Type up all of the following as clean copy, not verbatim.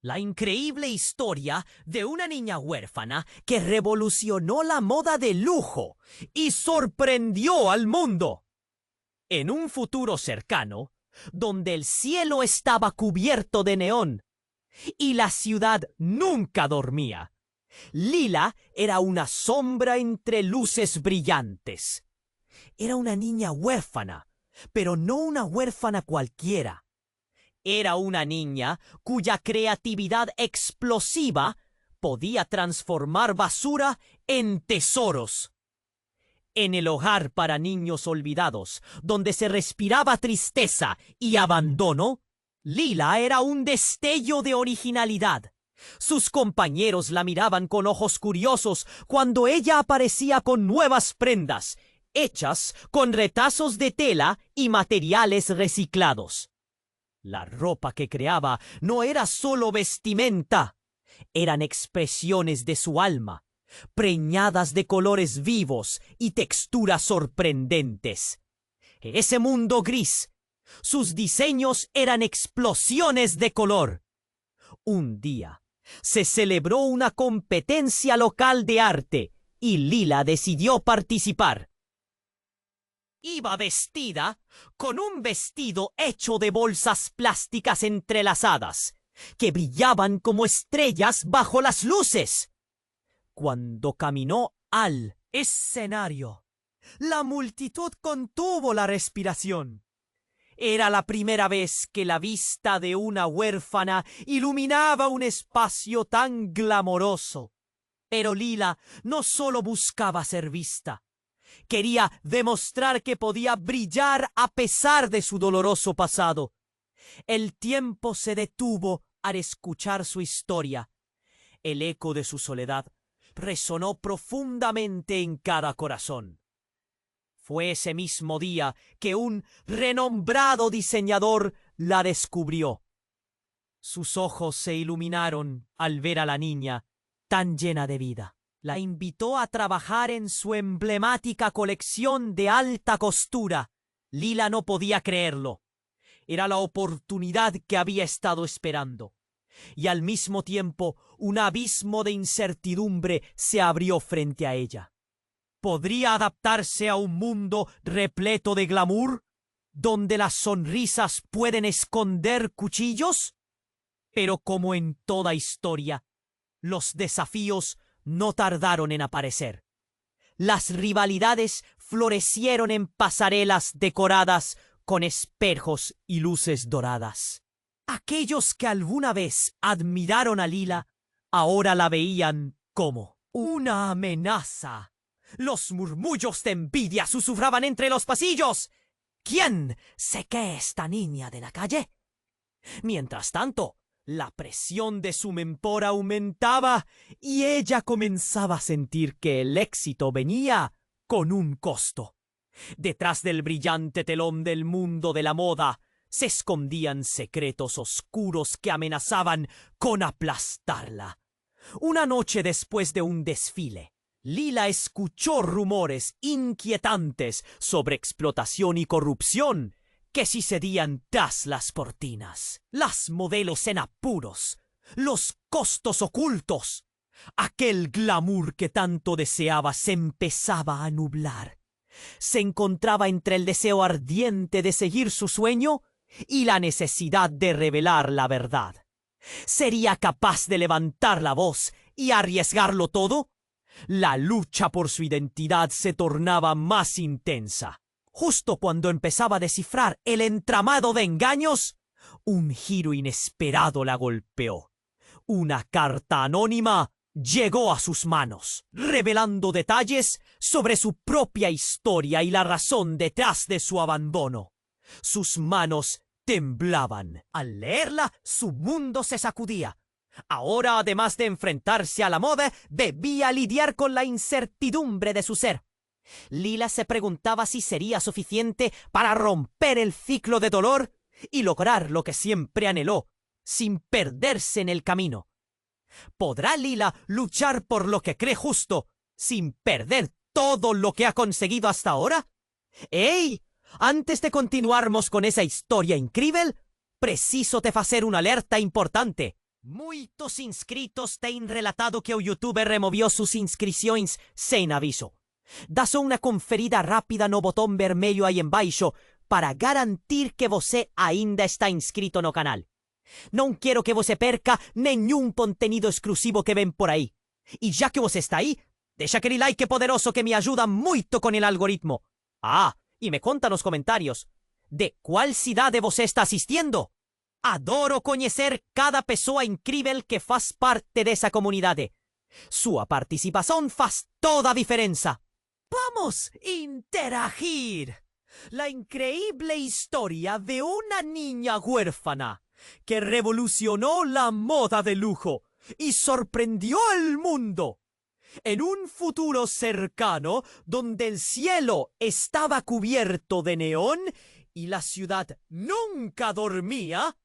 La increíble historia de una niña huérfana que revolucionó la moda de lujo y sorprendió al mundo. En un futuro cercano, donde el cielo estaba cubierto de neón y la ciudad nunca dormía, Lila era una sombra entre luces brillantes. Era una niña huérfana, pero no una huérfana cualquiera. Era una niña cuya creatividad explosiva podía transformar basura en tesoros. En el hogar para niños olvidados, donde se respiraba tristeza y abandono, Lila era un destello de originalidad. Sus compañeros la miraban con ojos curiosos cuando ella aparecía con nuevas prendas, hechas con retazos de tela y materiales reciclados. La ropa que creaba no era solo vestimenta, eran expresiones de su alma, preñadas de colores vivos y texturas sorprendentes. En ese mundo gris, sus diseños eran explosiones de color. Un día, se celebró una competencia local de arte y Lila decidió participar. Iba vestida con un vestido hecho de bolsas plásticas entrelazadas, que brillaban como estrellas bajo las luces. Cuando caminó al escenario, la multitud contuvo la respiración. Era la primera vez que la vista de una huérfana iluminaba un espacio tan glamoroso. Pero Lila no solo buscaba ser vista. Quería demostrar que podía brillar a pesar de su doloroso pasado. El tiempo se detuvo al escuchar su historia. El eco de su soledad resonó profundamente en cada corazón. Fue ese mismo día que un renombrado diseñador la descubrió. Sus ojos se iluminaron al ver a la niña tan llena de vida. La invitó a trabajar en su emblemática colección de alta costura. Lila no podía creerlo. Era la oportunidad que había estado esperando. Y al mismo tiempo, un abismo de incertidumbre se abrió frente a ella. ¿Podría adaptarse a un mundo repleto de glamour, donde las sonrisas pueden esconder cuchillos? Pero como en toda historia, los desafíos no tardaron en aparecer. Las rivalidades florecieron en pasarelas decoradas con espejos y luces doradas. Aquellos que alguna vez admiraron a Lila, ahora la veían como una amenaza. Los murmullos de envidia susurraban entre los pasillos. ¿Quién se cree esta niña de la calle? Mientras tanto, la presión de su mentor aumentaba y ella comenzaba a sentir que el éxito venía con un costo. Detrás del brillante telón del mundo de la moda se escondían secretos oscuros que amenazaban con aplastarla. Una noche después de un desfile, Lila escuchó rumores inquietantes sobre explotación y corrupción que sucedían tras las cortinas. Las modelos en apuros, los costos ocultos. Aquel glamour que tanto deseaba se empezaba a nublar. Se encontraba entre el deseo ardiente de seguir su sueño y la necesidad de revelar la verdad. ¿Sería capaz de levantar la voz y arriesgarlo todo? La lucha por su identidad se tornaba más intensa. Justo cuando empezaba a descifrar el entramado de engaños, un giro inesperado la golpeó. Una carta anónima llegó a sus manos, revelando detalles sobre su propia historia y la razón detrás de su abandono. Sus manos temblaban. Al leerla, su mundo se sacudía. Ahora, además de enfrentarse a la moda, debía lidiar con la incertidumbre de su ser. Lila se preguntaba si sería suficiente para romper el ciclo de dolor y lograr lo que siempre anheló, sin perderse en el camino. ¿Podrá Lila luchar por lo que cree justo, sin perder todo lo que ha conseguido hasta ahora? ¡Ey! Antes de continuarmos con esa historia increíble, preciso te hacer una alerta importante. Muitos inscritos têm relatado que o youtuber removió sus inscrições sem aviso. Dá só uma conferida rápida no botão vermelho aí embaixo para garantir que você ainda está inscrito no canal. Não quero que você perca nenhum conteúdo exclusivo que vem por aí. E já que você está aí, deixa aquele like poderoso que me ajuda muito com o algoritmo. Ah, e me conta nos comentários de qual cidade você está assistindo. Adoro conhecer cada pessoa incrível que faz parte dessa comunidade. Sua participação faz toda a diferença. Vamos interagir. La increíble historia de una niña huérfana que revolucionó la moda de lujo y sorprendió al mundo. En un futuro cercano, donde el cielo estaba cubierto de neón y la ciudad nunca dormía,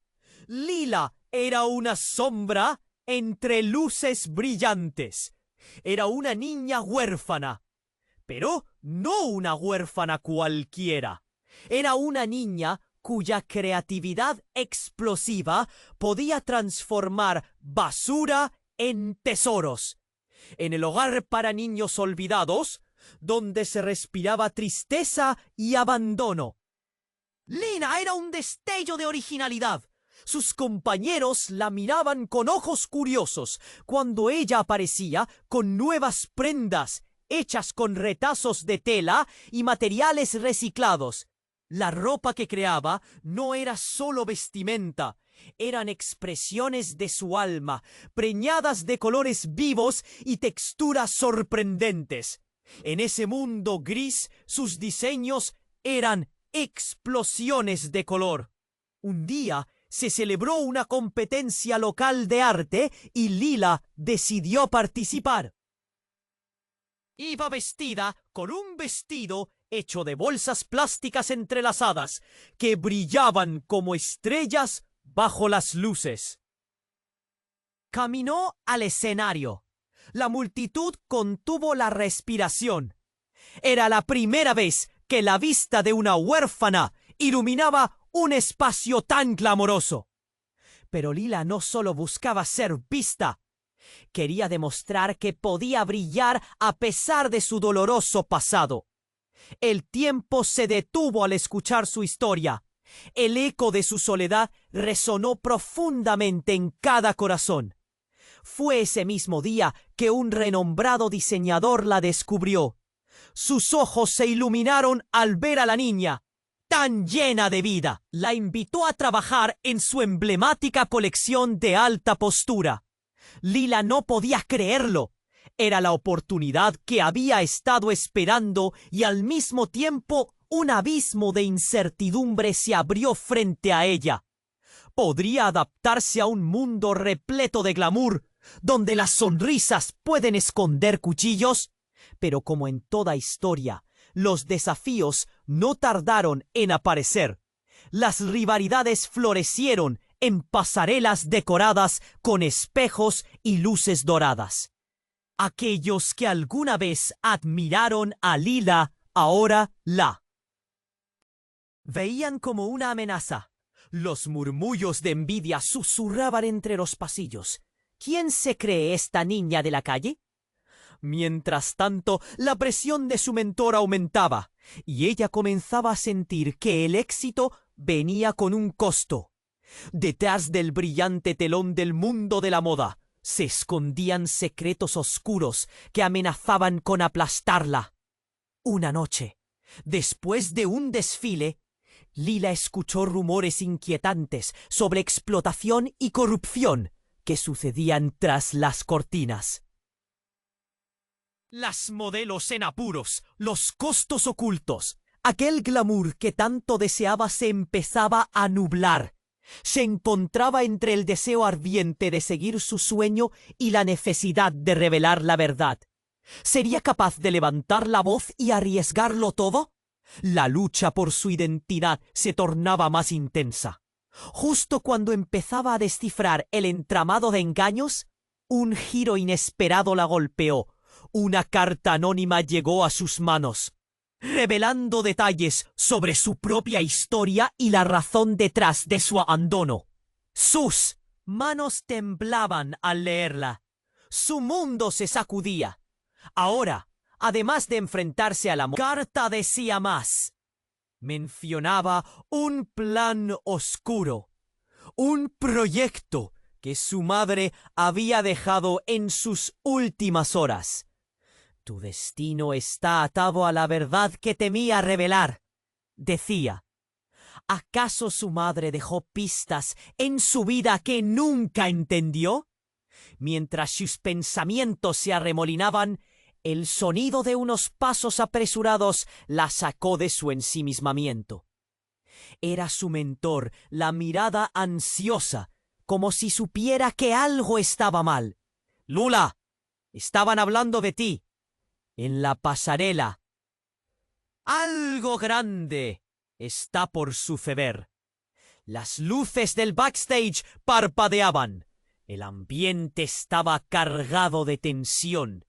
Lila era una sombra entre luces brillantes. Era una niña huérfana, pero no una huérfana cualquiera. Era una niña cuya creatividad explosiva podía transformar basura en tesoros. En el hogar para niños olvidados, donde se respiraba tristeza y abandono. Lina era un destello de originalidad. Sus compañeros la miraban con ojos curiosos cuando ella aparecía con nuevas prendas hechas con retazos de tela y materiales reciclados. La ropa que creaba no era solo vestimenta, eran expresiones de su alma, preñadas de colores vivos y texturas sorprendentes. En ese mundo gris, sus diseños eran explosiones de color. Un día se celebró una competencia local de arte y Lila decidió participar. Iba vestida con un vestido hecho de bolsas plásticas entrelazadas que brillaban como estrellas bajo las luces. Caminó al escenario. La multitud contuvo la respiración. Era la primera vez que la vista de una huérfana iluminaba un espacio tan glamoroso. Pero Lila no solo buscaba ser vista. Quería demostrar que podía brillar a pesar de su doloroso pasado. El tiempo se detuvo al escuchar su historia. El eco de su soledad resonó profundamente en cada corazón. Fue ese mismo día que un renombrado diseñador la descubrió. Sus ojos se iluminaron al ver a la niña, tan llena de vida. La invitó a trabajar en su emblemática colección de alta postura. Lila no podía creerlo. Era la oportunidad que había estado esperando y al mismo tiempo un abismo de incertidumbre se abrió frente a ella. Podría adaptarse a un mundo repleto de glamour, donde las sonrisas pueden esconder cuchillos, pero como en toda historia, los desafíos no tardaron en aparecer. Las rivalidades florecieron en pasarelas decoradas con espejos y luces doradas. Aquellos que alguna vez admiraron a Lila, ahora la veían como una amenaza. Los murmullos de envidia susurraban entre los pasillos. ¿Quién se cree esta niña de la calle? Mientras tanto, la presión de su mentor aumentaba, y ella comenzaba a sentir que el éxito venía con un costo. Detrás del brillante telón del mundo de la moda, se escondían secretos oscuros que amenazaban con aplastarla. Una noche, después de un desfile, Lila escuchó rumores inquietantes sobre explotación y corrupción que sucedían tras las cortinas. Las modelos en apuros, los costos ocultos, aquel glamour que tanto deseaba se empezaba a nublar. Se encontraba entre el deseo ardiente de seguir su sueño y la necesidad de revelar la verdad. ¿Sería capaz de levantar la voz y arriesgarlo todo? La lucha por su identidad se tornaba más intensa. Justo cuando empezaba a descifrar el entramado de engaños, un giro inesperado la golpeó. Una carta anónima llegó a sus manos, revelando detalles sobre su propia historia y la razón detrás de su abandono. Sus manos temblaban al leerla. Su mundo se sacudía. Ahora, además de enfrentarse a la carta decía más. Mencionaba un plan oscuro, un proyecto que su madre había dejado en sus últimas horas. Tu destino está atado a la verdad que temía revelar, decía. ¿Acaso su madre dejó pistas en su vida que nunca entendió? Mientras sus pensamientos se arremolinaban, el sonido de unos pasos apresurados la sacó de su ensimismamiento. Era su mentor, la mirada ansiosa, como si supiera que algo estaba mal. «Lula, estaban hablando de ti. En la pasarela. Algo grande está por suceder». Las luces del backstage parpadeaban. El ambiente estaba cargado de tensión.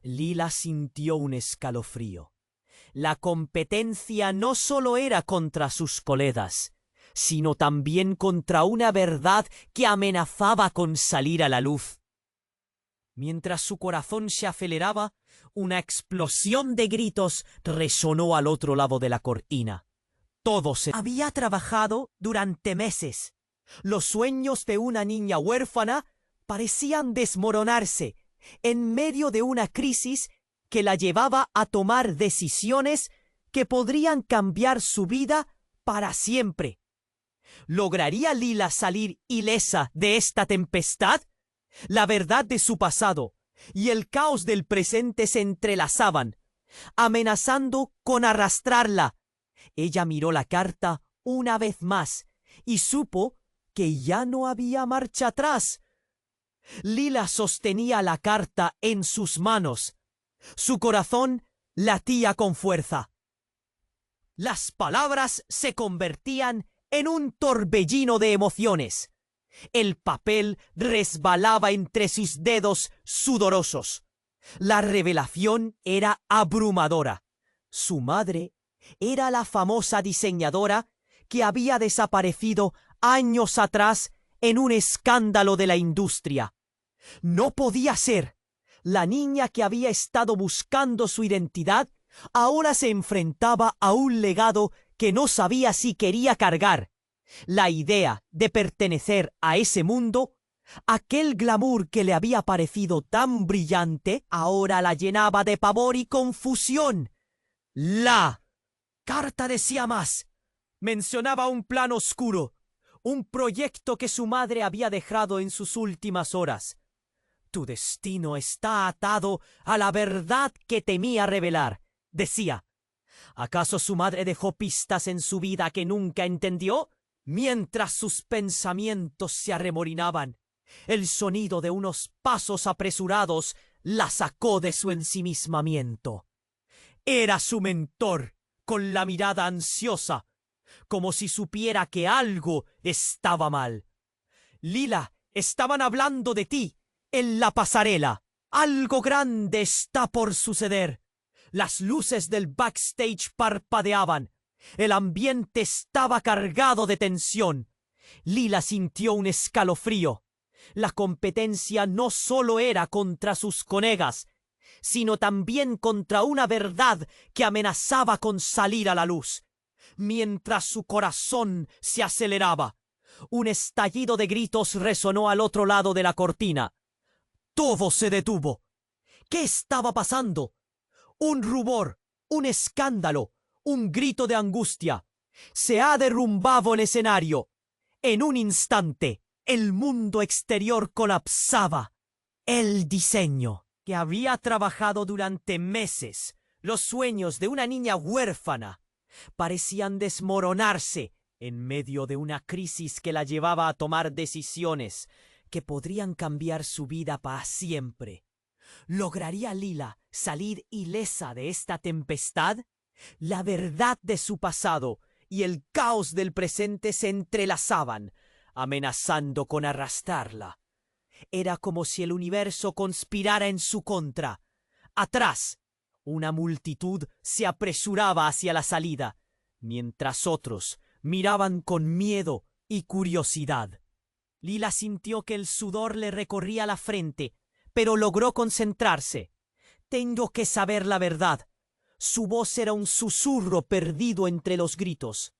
Lila sintió un escalofrío. La competencia no solo era contra sus colegas, sino también contra una verdad que amenazaba con salir a la luz. Mientras su corazón se aceleraba, una explosión de gritos resonó al otro lado de la cortina. Todo se había trabajado durante meses. Los sueños de una niña huérfana parecían desmoronarse en medio de una crisis que la llevaba a tomar decisiones que podrían cambiar su vida para siempre. ¿Lograría Lila salir ilesa de esta tempestad? La verdad de su pasado y el caos del presente se entrelazaban, amenazando con arrastrarla. Ella miró la carta una vez más y supo que ya no había marcha atrás. Lila sostenía la carta en sus manos. Su corazón latía con fuerza. Las palabras se convertían en un torbellino de emociones. El papel resbalaba entre sus dedos sudorosos. La revelación era abrumadora. Su madre era la famosa diseñadora que había desaparecido años atrás en un escándalo de la industria. No podía ser. La niña que había estado buscando su identidad ahora se enfrentaba a un legado que no sabía si quería cargar. La idea de pertenecer a ese mundo, aquel glamour que le había parecido tan brillante, ahora la llenaba de pavor y confusión. La carta decía más. Mencionaba un plan oscuro, un proyecto que su madre había dejado en sus últimas horas. Tu destino está atado a la verdad que temía revelar, decía. ¿Acaso su madre dejó pistas en su vida que nunca entendió? Mientras sus pensamientos se arremolinaban, el sonido de unos pasos apresurados la sacó de su ensimismamiento. Era su mentor, con la mirada ansiosa, como si supiera que algo estaba mal. Lila, estaban hablando de ti en la pasarela. Algo grande está por suceder. Las luces del backstage parpadeaban. El ambiente estaba cargado de tensión. Lila sintió un escalofrío. La competencia no solo era contra sus colegas, sino también contra una verdad que amenazaba con salir a la luz. Mientras su corazón se aceleraba, un estallido de gritos resonó al otro lado de la cortina. Todo se detuvo. ¿Qué estaba pasando? Un rubor, un escándalo, un grito de angustia. Se ha derrumbado el escenario. En un instante, el mundo exterior colapsaba. El diseño que había trabajado durante meses, los sueños de una niña huérfana, parecían desmoronarse en medio de una crisis que la llevaba a tomar decisiones que podrían cambiar su vida para siempre. ¿Lograría Lila salir ilesa de esta tempestad? La verdad de su pasado y el caos del presente se entrelazaban, amenazando con arrastrarla. Era como si el universo conspirara en su contra. Atrás, una multitud se apresuraba hacia la salida, mientras otros miraban con miedo y curiosidad. Lila sintió que el sudor le recorría la frente, pero logró concentrarse. Tengo que saber la verdad. Su voz era un susurro perdido entre los gritos.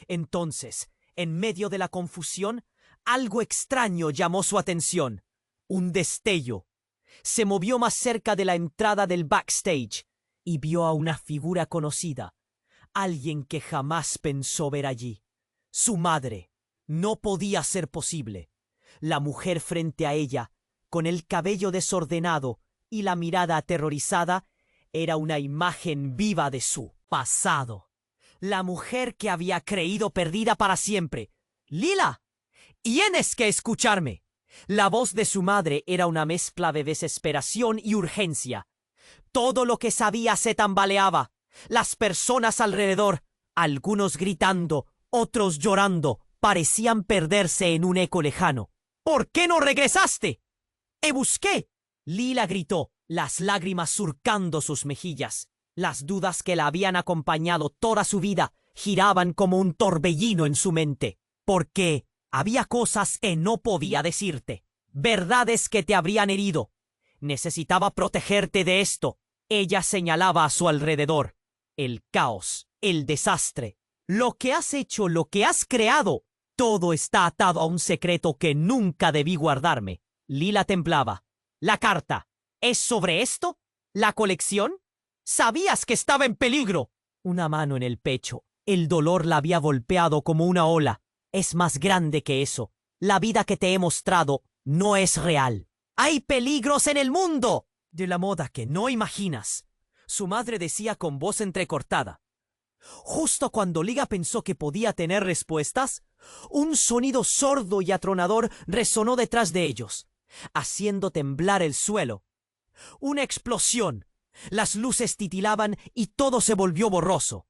Entonces, en medio de la confusión, algo extraño llamó su atención. Un destello. Se movió más cerca de la entrada del backstage y vio a una figura conocida. Alguien que jamás pensó ver allí. Su madre. No podía ser posible. La mujer frente a ella, con el cabello desordenado y la mirada aterrorizada, era una imagen viva de su pasado. La mujer que había creído perdida para siempre. ¡Lila! ¡Tienes que escucharme! La voz de su madre era una mezcla de desesperación y urgencia. Todo lo que sabía se tambaleaba. Las personas alrededor, algunos gritando, otros llorando, parecían perderse en un eco lejano. ¿Por qué no regresaste? ¡Te busqué! Lila gritó, las lágrimas surcando sus mejillas. Las dudas que la habían acompañado toda su vida giraban como un torbellino en su mente. Porque había cosas que no podía decirte. Verdades que te habrían herido. Necesitaba protegerte de esto. Ella señalaba a su alrededor. El caos, el desastre. Lo que has hecho, lo que has creado. Todo está atado a un secreto que nunca debí guardarme. Lila temblaba. La carta. ¿Es sobre esto? ¿La colección? Sabías que estaba en peligro. Una mano en el pecho. El dolor la había golpeado como una ola. Es más grande que eso. La vida que te he mostrado no es real. ¡Hay peligros en el mundo! De la moda que no imaginas. Su madre decía con voz entrecortada. Justo cuando Lila pensó que podía tener respuestas, un sonido sordo y atronador resonó detrás de ellos, haciendo temblar el suelo. Una explosión. Las luces titilaban y todo se volvió borroso.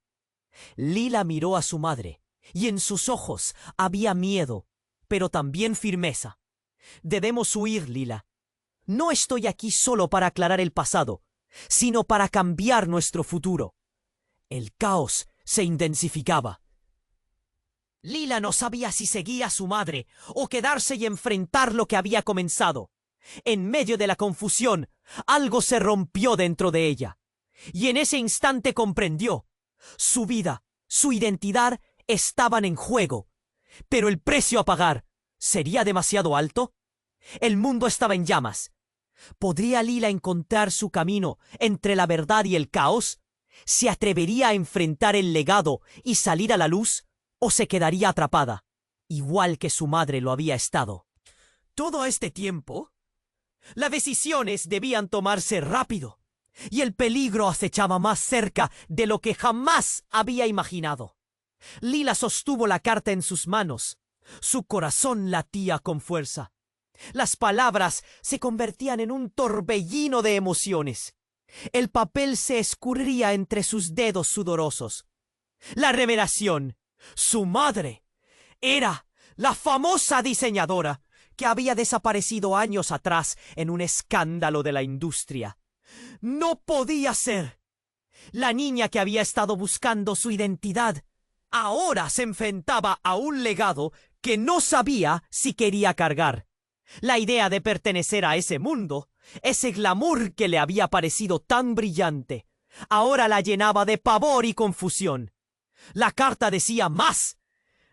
Lila miró a su madre, y en sus ojos había miedo, pero también firmeza. Debemos huir, Lila. No estoy aquí solo para aclarar el pasado, sino para cambiar nuestro futuro. El caos se intensificaba. Lila no sabía si seguía a su madre o quedarse y enfrentar lo que había comenzado. En medio de la confusión, algo se rompió dentro de ella. Y en ese instante comprendió. Su vida, su identidad estaban en juego. Pero el precio a pagar, ¿sería demasiado alto? El mundo estaba en llamas. ¿Podría Lila encontrar su camino entre la verdad y el caos? ¿Se atrevería a enfrentar el legado y salir a la luz? ¿O se quedaría atrapada, igual que su madre lo había estado? Todo este tiempo, las decisiones debían tomarse rápido, y el peligro acechaba más cerca de lo que jamás había imaginado. Lila sostuvo la carta en sus manos. Su corazón latía con fuerza. Las palabras se convertían en un torbellino de emociones. El papel se escurría entre sus dedos sudorosos. La revelación. Su madre era la famosa diseñadora que había desaparecido años atrás en un escándalo de la industria. No podía ser. La niña que había estado buscando su identidad ahora se enfrentaba a un legado que no sabía si quería cargar. La idea de pertenecer a ese mundo, ese glamour que le había parecido tan brillante, ahora la llenaba de pavor y confusión. La carta decía más.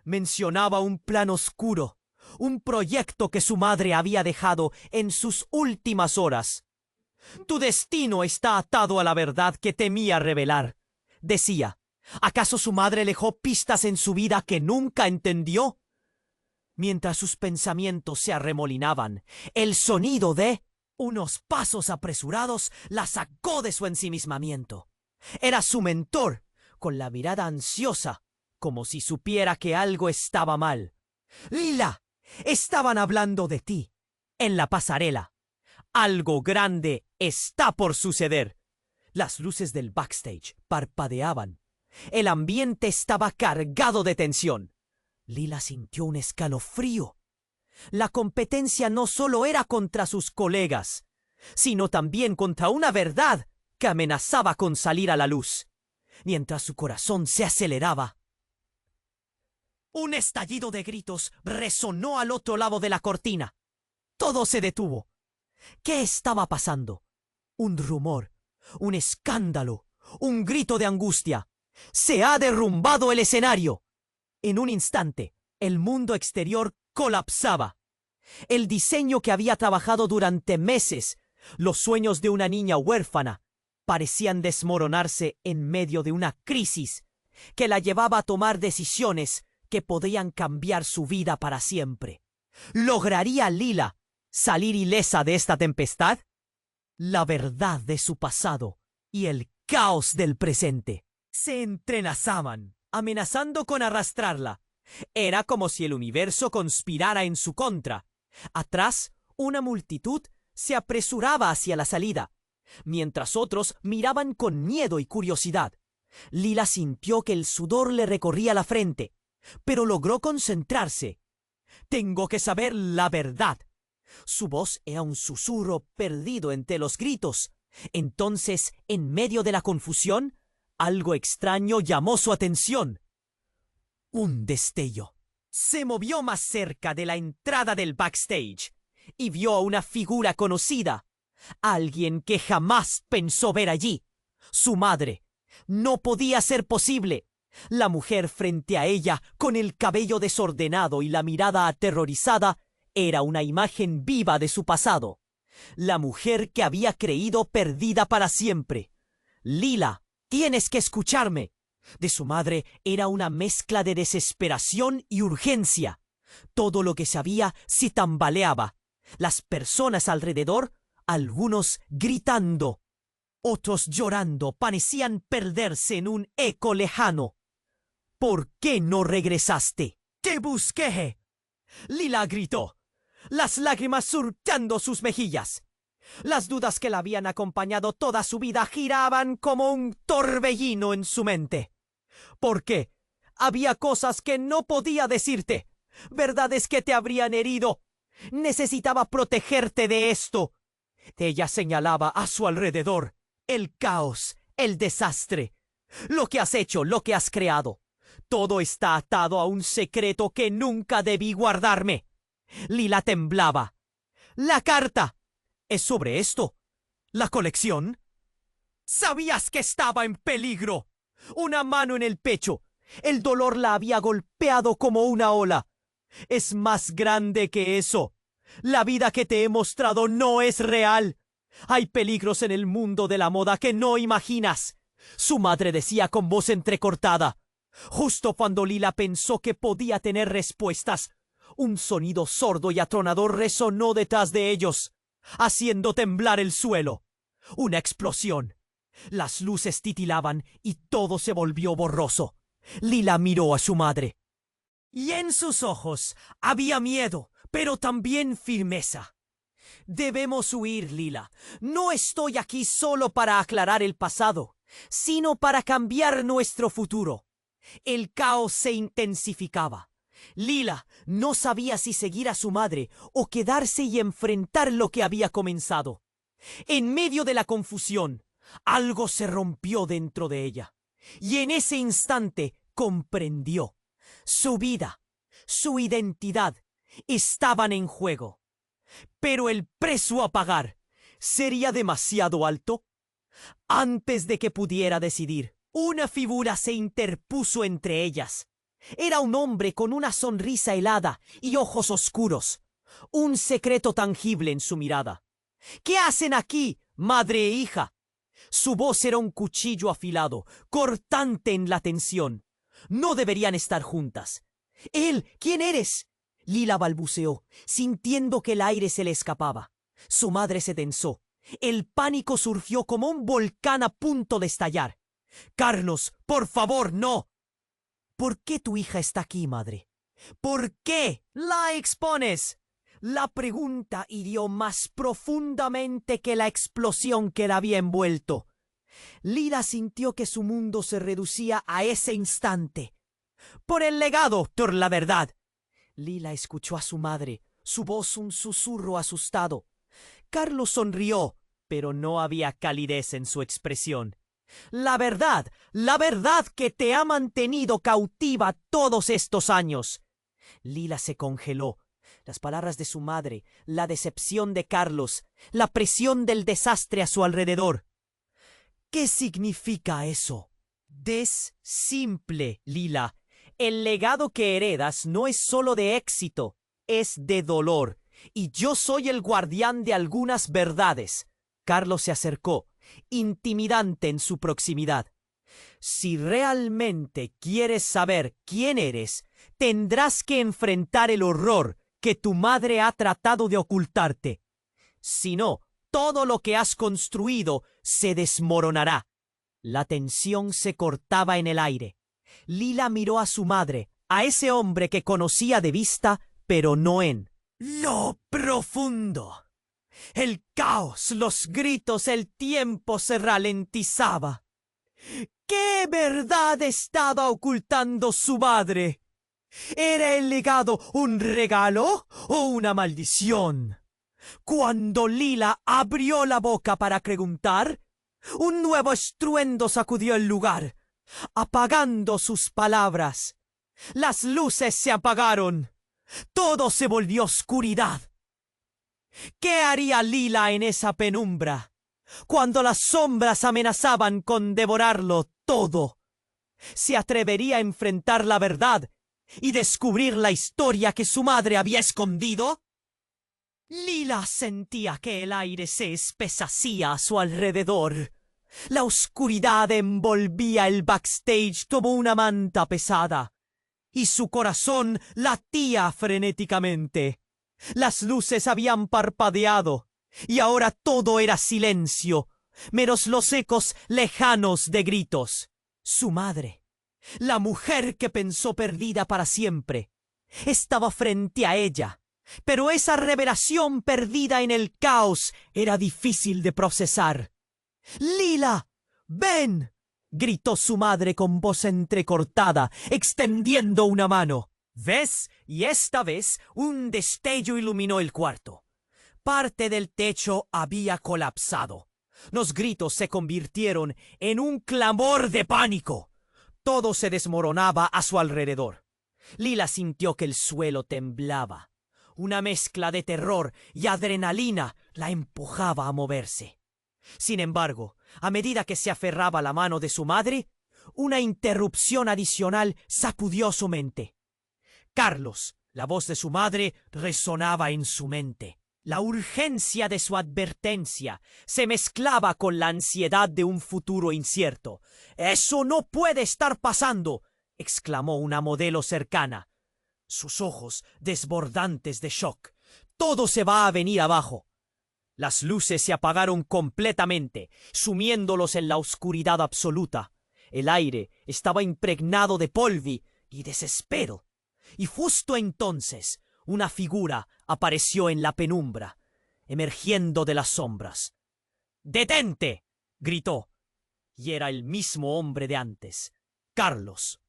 Mencionaba un plan oscuro, un proyecto que su madre había dejado en sus últimas horas. Tu destino está atado a la verdad que temía revelar, decía. ¿Acaso su madre dejó pistas en su vida que nunca entendió? Mientras sus pensamientos se arremolinaban, el sonido de unos pasos apresurados la sacó de su ensimismamiento. Era su mentor, con la mirada ansiosa, como si supiera que algo estaba mal. «Lila, estaban hablando de ti, en la pasarela. Algo grande está por suceder». Las luces del backstage parpadeaban. El ambiente estaba cargado de tensión. Lila sintió un escalofrío. La competencia no solo era contra sus colegas, sino también contra una verdad que amenazaba con salir a la luz. Mientras su corazón se aceleraba, Un estallido de gritos resonó al otro lado de la cortina. Todo se detuvo. ¿Qué estaba pasando? Un rumor, un escándalo, un grito de angustia. ¡Se ha derrumbado el escenario! En un instante, el mundo exterior colapsaba. El diseño que había trabajado durante meses, los sueños de una niña huérfana, parecían desmoronarse en medio de una crisis que la llevaba a tomar decisiones que podían cambiar su vida para siempre. ¿Lograría Lila salir ilesa de esta tempestad? La verdad de su pasado y el caos del presente se entrelazaban, amenazando con arrastrarla. Era como si el universo conspirara en su contra. Atrás, una multitud se apresuraba hacia la salida, mientras otros miraban con miedo y curiosidad. Lila sintió que el sudor le recorría la frente, pero logró concentrarse. «Tengo que saber la verdad». Su voz era un susurro perdido entre los gritos. Entonces, en medio de la confusión, algo extraño llamó su atención. Un destello. Se movió más cerca de la entrada del backstage y vio a una figura conocida, alguien que jamás pensó ver allí. Su madre. No podía ser posible. La mujer frente a ella, con el cabello desordenado y la mirada aterrorizada, era una imagen viva de su pasado. La mujer que había creído perdida para siempre. «Lila, tienes que escucharme». De su madre era una mezcla de desesperación y urgencia. Todo lo que sabía se tambaleaba. Las personas alrededor, algunos gritando, otros llorando, parecían perderse en un eco lejano. «¿Por qué no regresaste?» «Te busqué», Lila gritó, las lágrimas surcando sus mejillas. Las dudas que la habían acompañado toda su vida giraban como un torbellino en su mente. ¿Por qué? Había cosas que no podía decirte, verdades que te habrían herido. Necesitaba protegerte de esto. Ella señalaba a su alrededor el caos, el desastre, lo que has hecho, lo que has creado. Todo está atado a un secreto que nunca debí guardarme. Lila temblaba. «La carta. ¿Es sobre esto? ¿La colección?» «Sabías que estaba en peligro». Una mano en el pecho. El dolor la había golpeado como una ola. «Es más grande que eso. La vida que te he mostrado no es real. Hay peligros en el mundo de la moda que no imaginas». Su madre decía con voz entrecortada. Justo cuando Lila pensó que podía tener respuestas, un sonido sordo y atronador resonó detrás de ellos, haciendo temblar el suelo. Una explosión. Las luces titilaban y todo se volvió borroso. Lila miró a su madre. Y en sus ojos había miedo, pero también firmeza. «Debemos huir, Lila. No estoy aquí solo para aclarar el pasado, sino para cambiar nuestro futuro». El caos se intensificaba. Lila no sabía si seguir a su madre o quedarse y enfrentar lo que había comenzado. En medio de la confusión, algo se rompió dentro de ella, y en ese instante comprendió. Su vida, su identidad, estaban en juego. Pero el precio a pagar sería demasiado alto. Antes de que pudiera decidir, una figura se interpuso entre ellas. Era un hombre con una sonrisa helada y ojos oscuros, un secreto tangible en su mirada. «¿Qué hacen aquí, madre e hija?» Su voz era un cuchillo afilado, cortante en la tensión. No deberían estar juntas. «Él, ¿quién eres?», Lila balbuceó, sintiendo que el aire se le escapaba. Su madre se tensó. El pánico surgió como un volcán a punto de estallar. «Carlos, por favor, no». «¿Por qué tu hija está aquí, madre? ¿Por qué la expones?» La pregunta hirió más profundamente que la explosión que la había envuelto. Lila sintió que su mundo se reducía a ese instante. «Por el legado, por la verdad». Lila escuchó a su madre, su voz un susurro asustado. Carlos sonrió, pero no había calidez en su expresión. la verdad que te ha mantenido cautiva todos estos años. Lila se congeló. Las palabras de su madre, la decepción de Carlos, la presión del desastre a su alrededor. ¿Qué significa eso? Simple, Lila. El legado que heredas no es solo de éxito, es de dolor. Y yo soy el guardián de algunas verdades. Carlos se acercó, intimidante en su proximidad. Si realmente quieres saber quién eres, tendrás que enfrentar el horror que tu madre ha tratado de ocultarte. Si no, todo lo que has construido se desmoronará. La tensión se cortaba en el aire. Lila miró a su madre, a ese hombre que conocía de vista, pero no en lo profundo. El caos, los gritos, el tiempo se ralentizaba. ¿Qué verdad estaba ocultando su madre? ¿Era el legado un regalo o una maldición? Cuando Lila abrió la boca para preguntar, un nuevo estruendo sacudió el lugar, apagando sus palabras. Las luces se apagaron. Todo se volvió oscuridad. ¿Qué haría Lila en esa penumbra, cuando las sombras amenazaban con devorarlo todo? ¿Se atrevería a enfrentar la verdad y descubrir la historia que su madre había escondido? Lila sentía que el aire se espesacía a su alrededor. La oscuridad envolvía el backstage como una manta pesada, y su corazón latía frenéticamente. Las luces habían parpadeado, y ahora todo era silencio, menos los ecos lejanos de gritos. Su madre, la mujer que pensó perdida para siempre, estaba frente a ella, pero esa revelación perdida en el caos era difícil de procesar. «¡Lila! ¡Ven!», gritó su madre con voz entrecortada, extendiendo una mano. ¿Ves? Y esta vez un destello iluminó el cuarto. Parte del techo había colapsado. Los gritos se convirtieron en un clamor de pánico. Todo se desmoronaba a su alrededor. Lila sintió que el suelo temblaba. Una mezcla de terror y adrenalina la empujaba a moverse. Sin embargo, a medida que se aferraba a la mano de su madre, una interrupción adicional sacudió su mente. Carlos, la voz de su madre, resonaba en su mente. La urgencia de su advertencia se mezclaba con la ansiedad de un futuro incierto. «¡Eso no puede estar pasando!», exclamó una modelo cercana, sus ojos desbordantes de shock. «Todo se va a venir abajo». Las luces se apagaron completamente, sumiéndolos en la oscuridad absoluta. El aire estaba impregnado de polvo y desespero. Y justo entonces una figura apareció en la penumbra, emergiendo de las sombras. «¡Detente!», gritó. Y era el mismo hombre de antes, Carlos,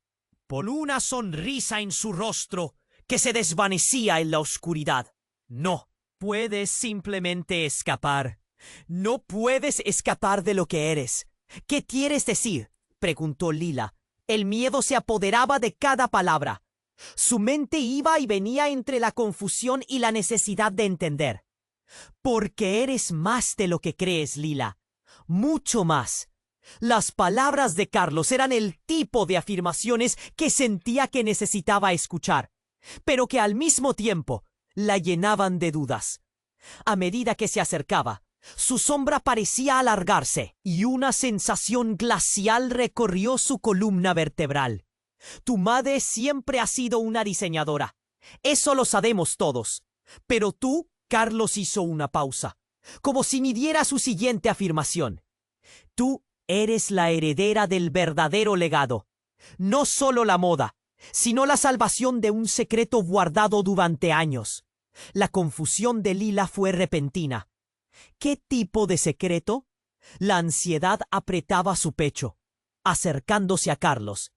con una sonrisa en su rostro que se desvanecía en la oscuridad. «No puedes simplemente escapar. No puedes escapar de lo que eres. ¿Qué quieres decir?», preguntó Lila. El miedo se apoderaba de cada palabra. Su mente iba y venía entre la confusión y la necesidad de entender. «Porque eres más de lo que crees, Lila. Mucho más». Las palabras de Carlos eran el tipo de afirmaciones que sentía que necesitaba escuchar, pero que al mismo tiempo la llenaban de dudas. A medida que se acercaba, su sombra parecía alargarse y una sensación glacial recorrió su columna vertebral. «Tu madre siempre ha sido una diseñadora. Eso lo sabemos todos. Pero tú», Carlos hizo una pausa, como si midiera su siguiente afirmación. «Tú eres la heredera del verdadero legado. No solo la moda, sino la salvación de un secreto guardado durante años». La confusión de Lila fue repentina. ¿Qué tipo de secreto? La ansiedad apretaba su pecho, acercándose a Carlos,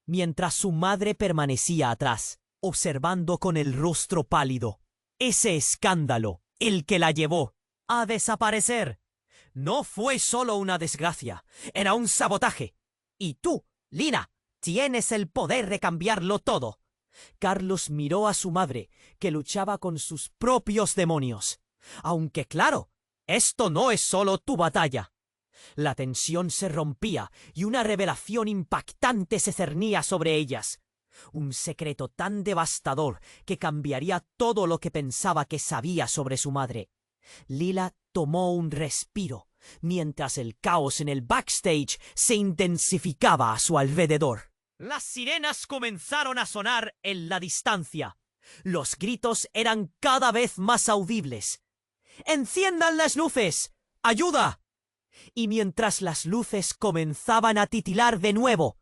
mientras su madre permanecía atrás, observando con el rostro pálido. Ese escándalo, el que la llevó a desaparecer. No fue solo una desgracia, era un sabotaje. Y tú, Lila, tienes el poder de cambiarlo todo. Carlos miró a su madre, que luchaba con sus propios demonios. Aunque claro, esto no es solo tu batalla. La tensión se rompía y una revelación impactante se cernía sobre ellas. Un secreto tan devastador que cambiaría todo lo que pensaba que sabía sobre su madre. Lila tomó un respiro, mientras el caos en el backstage se intensificaba a su alrededor. Las sirenas comenzaron a sonar en la distancia. Los gritos eran cada vez más audibles. ¡Enciendan las luces! ¡Ayuda! Y mientras las luces comenzaban a titilar de nuevo,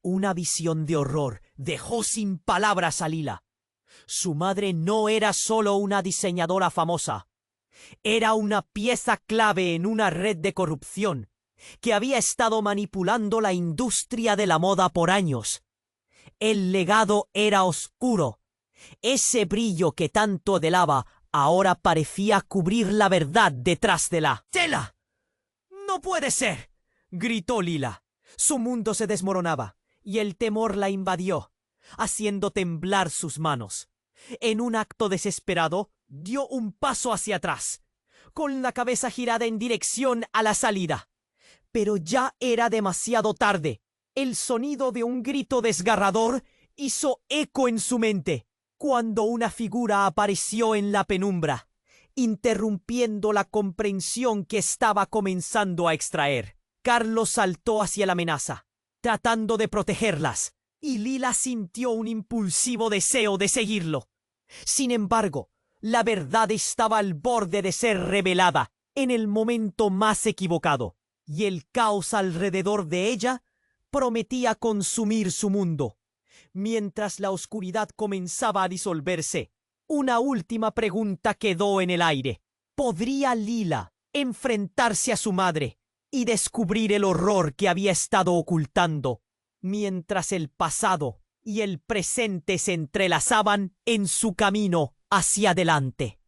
una visión de horror dejó sin palabras a Lila. Su madre no era solo una diseñadora famosa. Era una pieza clave en una red de corrupción que había estado manipulando la industria de la moda por años. El legado era oscuro. Ese brillo que tanto delaba ahora parecía cubrir la verdad detrás de la tela. ¡No puede ser!, gritó Lila. Su mundo se desmoronaba y el temor la invadió, haciendo temblar sus manos. En un acto desesperado, dio un paso hacia atrás, con la cabeza girada en dirección a la salida. Pero ya era demasiado tarde. El sonido de un grito desgarrador hizo eco en su mente, cuando una figura apareció en la penumbra, interrumpiendo la comprensión que estaba comenzando a extraer. Carlos saltó hacia la amenaza, tratando de protegerlas, y Lila sintió un impulsivo deseo de seguirlo. Sin embargo, la verdad estaba al borde de ser revelada en el momento más equivocado, y el caos alrededor de ella prometía consumir su mundo. Mientras la oscuridad comenzaba a disolverse, una última pregunta quedó en el aire. ¿Podría Lila enfrentarse a su madre y descubrir el horror que había estado ocultando, mientras el pasado y el presente se entrelazaban en su camino hacia adelante?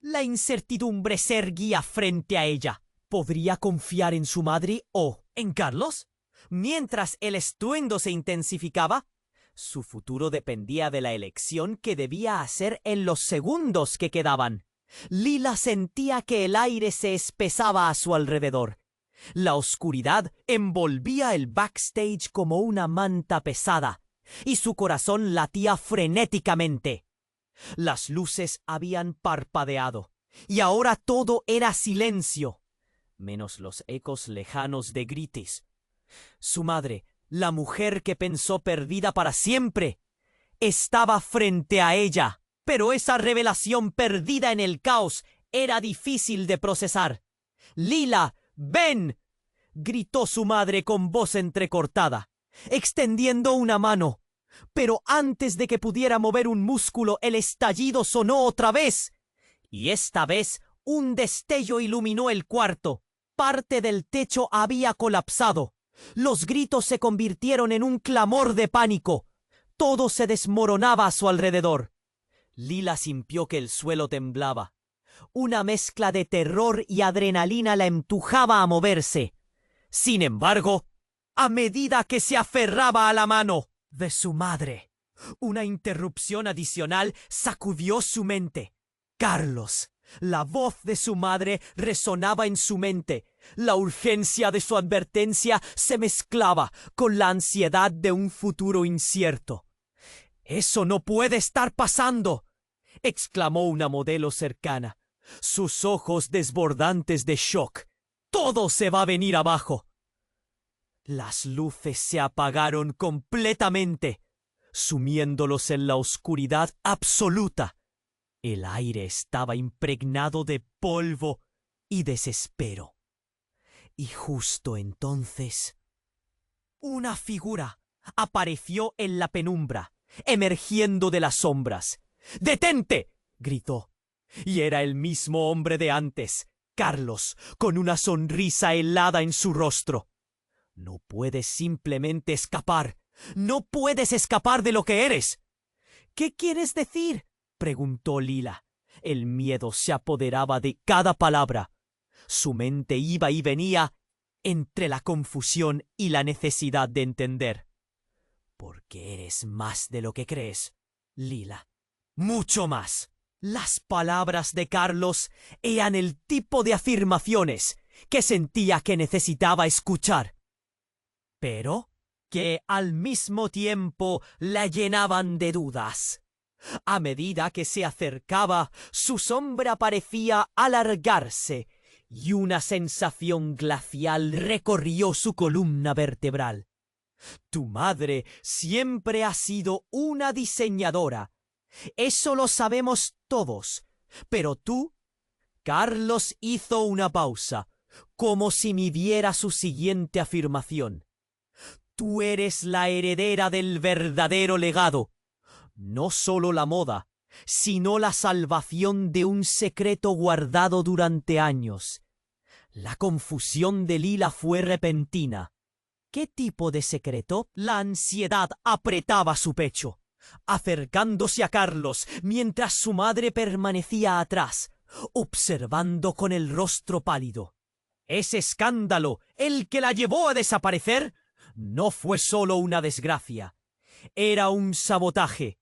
La incertidumbre se erguía frente a ella. ¿Podría confiar en su madre o en Carlos? Mientras el estruendo se intensificaba, su futuro dependía de la elección que debía hacer en los segundos que quedaban. Lila sentía que el aire se espesaba a su alrededor. La oscuridad envolvía el backstage como una manta pesada, y su corazón latía frenéticamente. Las luces habían parpadeado, y ahora todo era silencio, menos los ecos lejanos de gritos. Su madre, la mujer que pensó perdida para siempre, estaba frente a ella, pero esa revelación perdida en el caos era difícil de procesar. «Lila, ven», gritó su madre con voz entrecortada, extendiendo una mano. Pero antes de que pudiera mover un músculo, el estallido sonó otra vez. Y esta vez un destello iluminó el cuarto. Parte del techo había colapsado. Los gritos se convirtieron en un clamor de pánico. Todo se desmoronaba a su alrededor. Lila sintió que el suelo temblaba. Una mezcla de terror y adrenalina la empujaba a moverse. Sin embargo, a medida que se aferraba a la mano de su madre, una interrupción adicional sacudió su mente. Carlos. La voz de su madre resonaba en su mente. La urgencia de su advertencia se mezclaba con la ansiedad de un futuro incierto. «¡Eso no puede estar pasando!», exclamó una modelo cercana, sus ojos desbordantes de shock. «¡Todo se va a venir abajo!». Las luces se apagaron completamente, sumiéndolos en la oscuridad absoluta. El aire estaba impregnado de polvo y desespero. Y justo entonces, una figura apareció en la penumbra, emergiendo de las sombras. «¡Detente!», gritó. Y era el mismo hombre de antes, Carlos, con una sonrisa helada en su rostro. «No puedes simplemente escapar. No puedes escapar de lo que eres». «¿Qué quieres decir?», preguntó Lila. El miedo se apoderaba de cada palabra. Su mente iba y venía entre la confusión y la necesidad de entender. Porque eres más de lo que crees, Lila. Mucho más. Las palabras de Carlos eran el tipo de afirmaciones que sentía que necesitaba escuchar, pero que al mismo tiempo la llenaban de dudas. A medida que se acercaba, su sombra parecía alargarse y una sensación glacial recorrió su columna vertebral. Tu madre siempre ha sido una diseñadora. Eso lo sabemos todos. Pero tú... Carlos hizo una pausa, como si midiera su siguiente afirmación. Tú eres la heredera del verdadero legado. No solo la moda, sino la salvación de un secreto guardado durante años. La confusión de Lila fue repentina. ¿Qué tipo de secreto? La ansiedad apretaba su pecho, acercándose a Carlos mientras su madre permanecía atrás, observando con el rostro pálido. Ese escándalo, el que la llevó a desaparecer, no fue solo una desgracia. Era un sabotaje.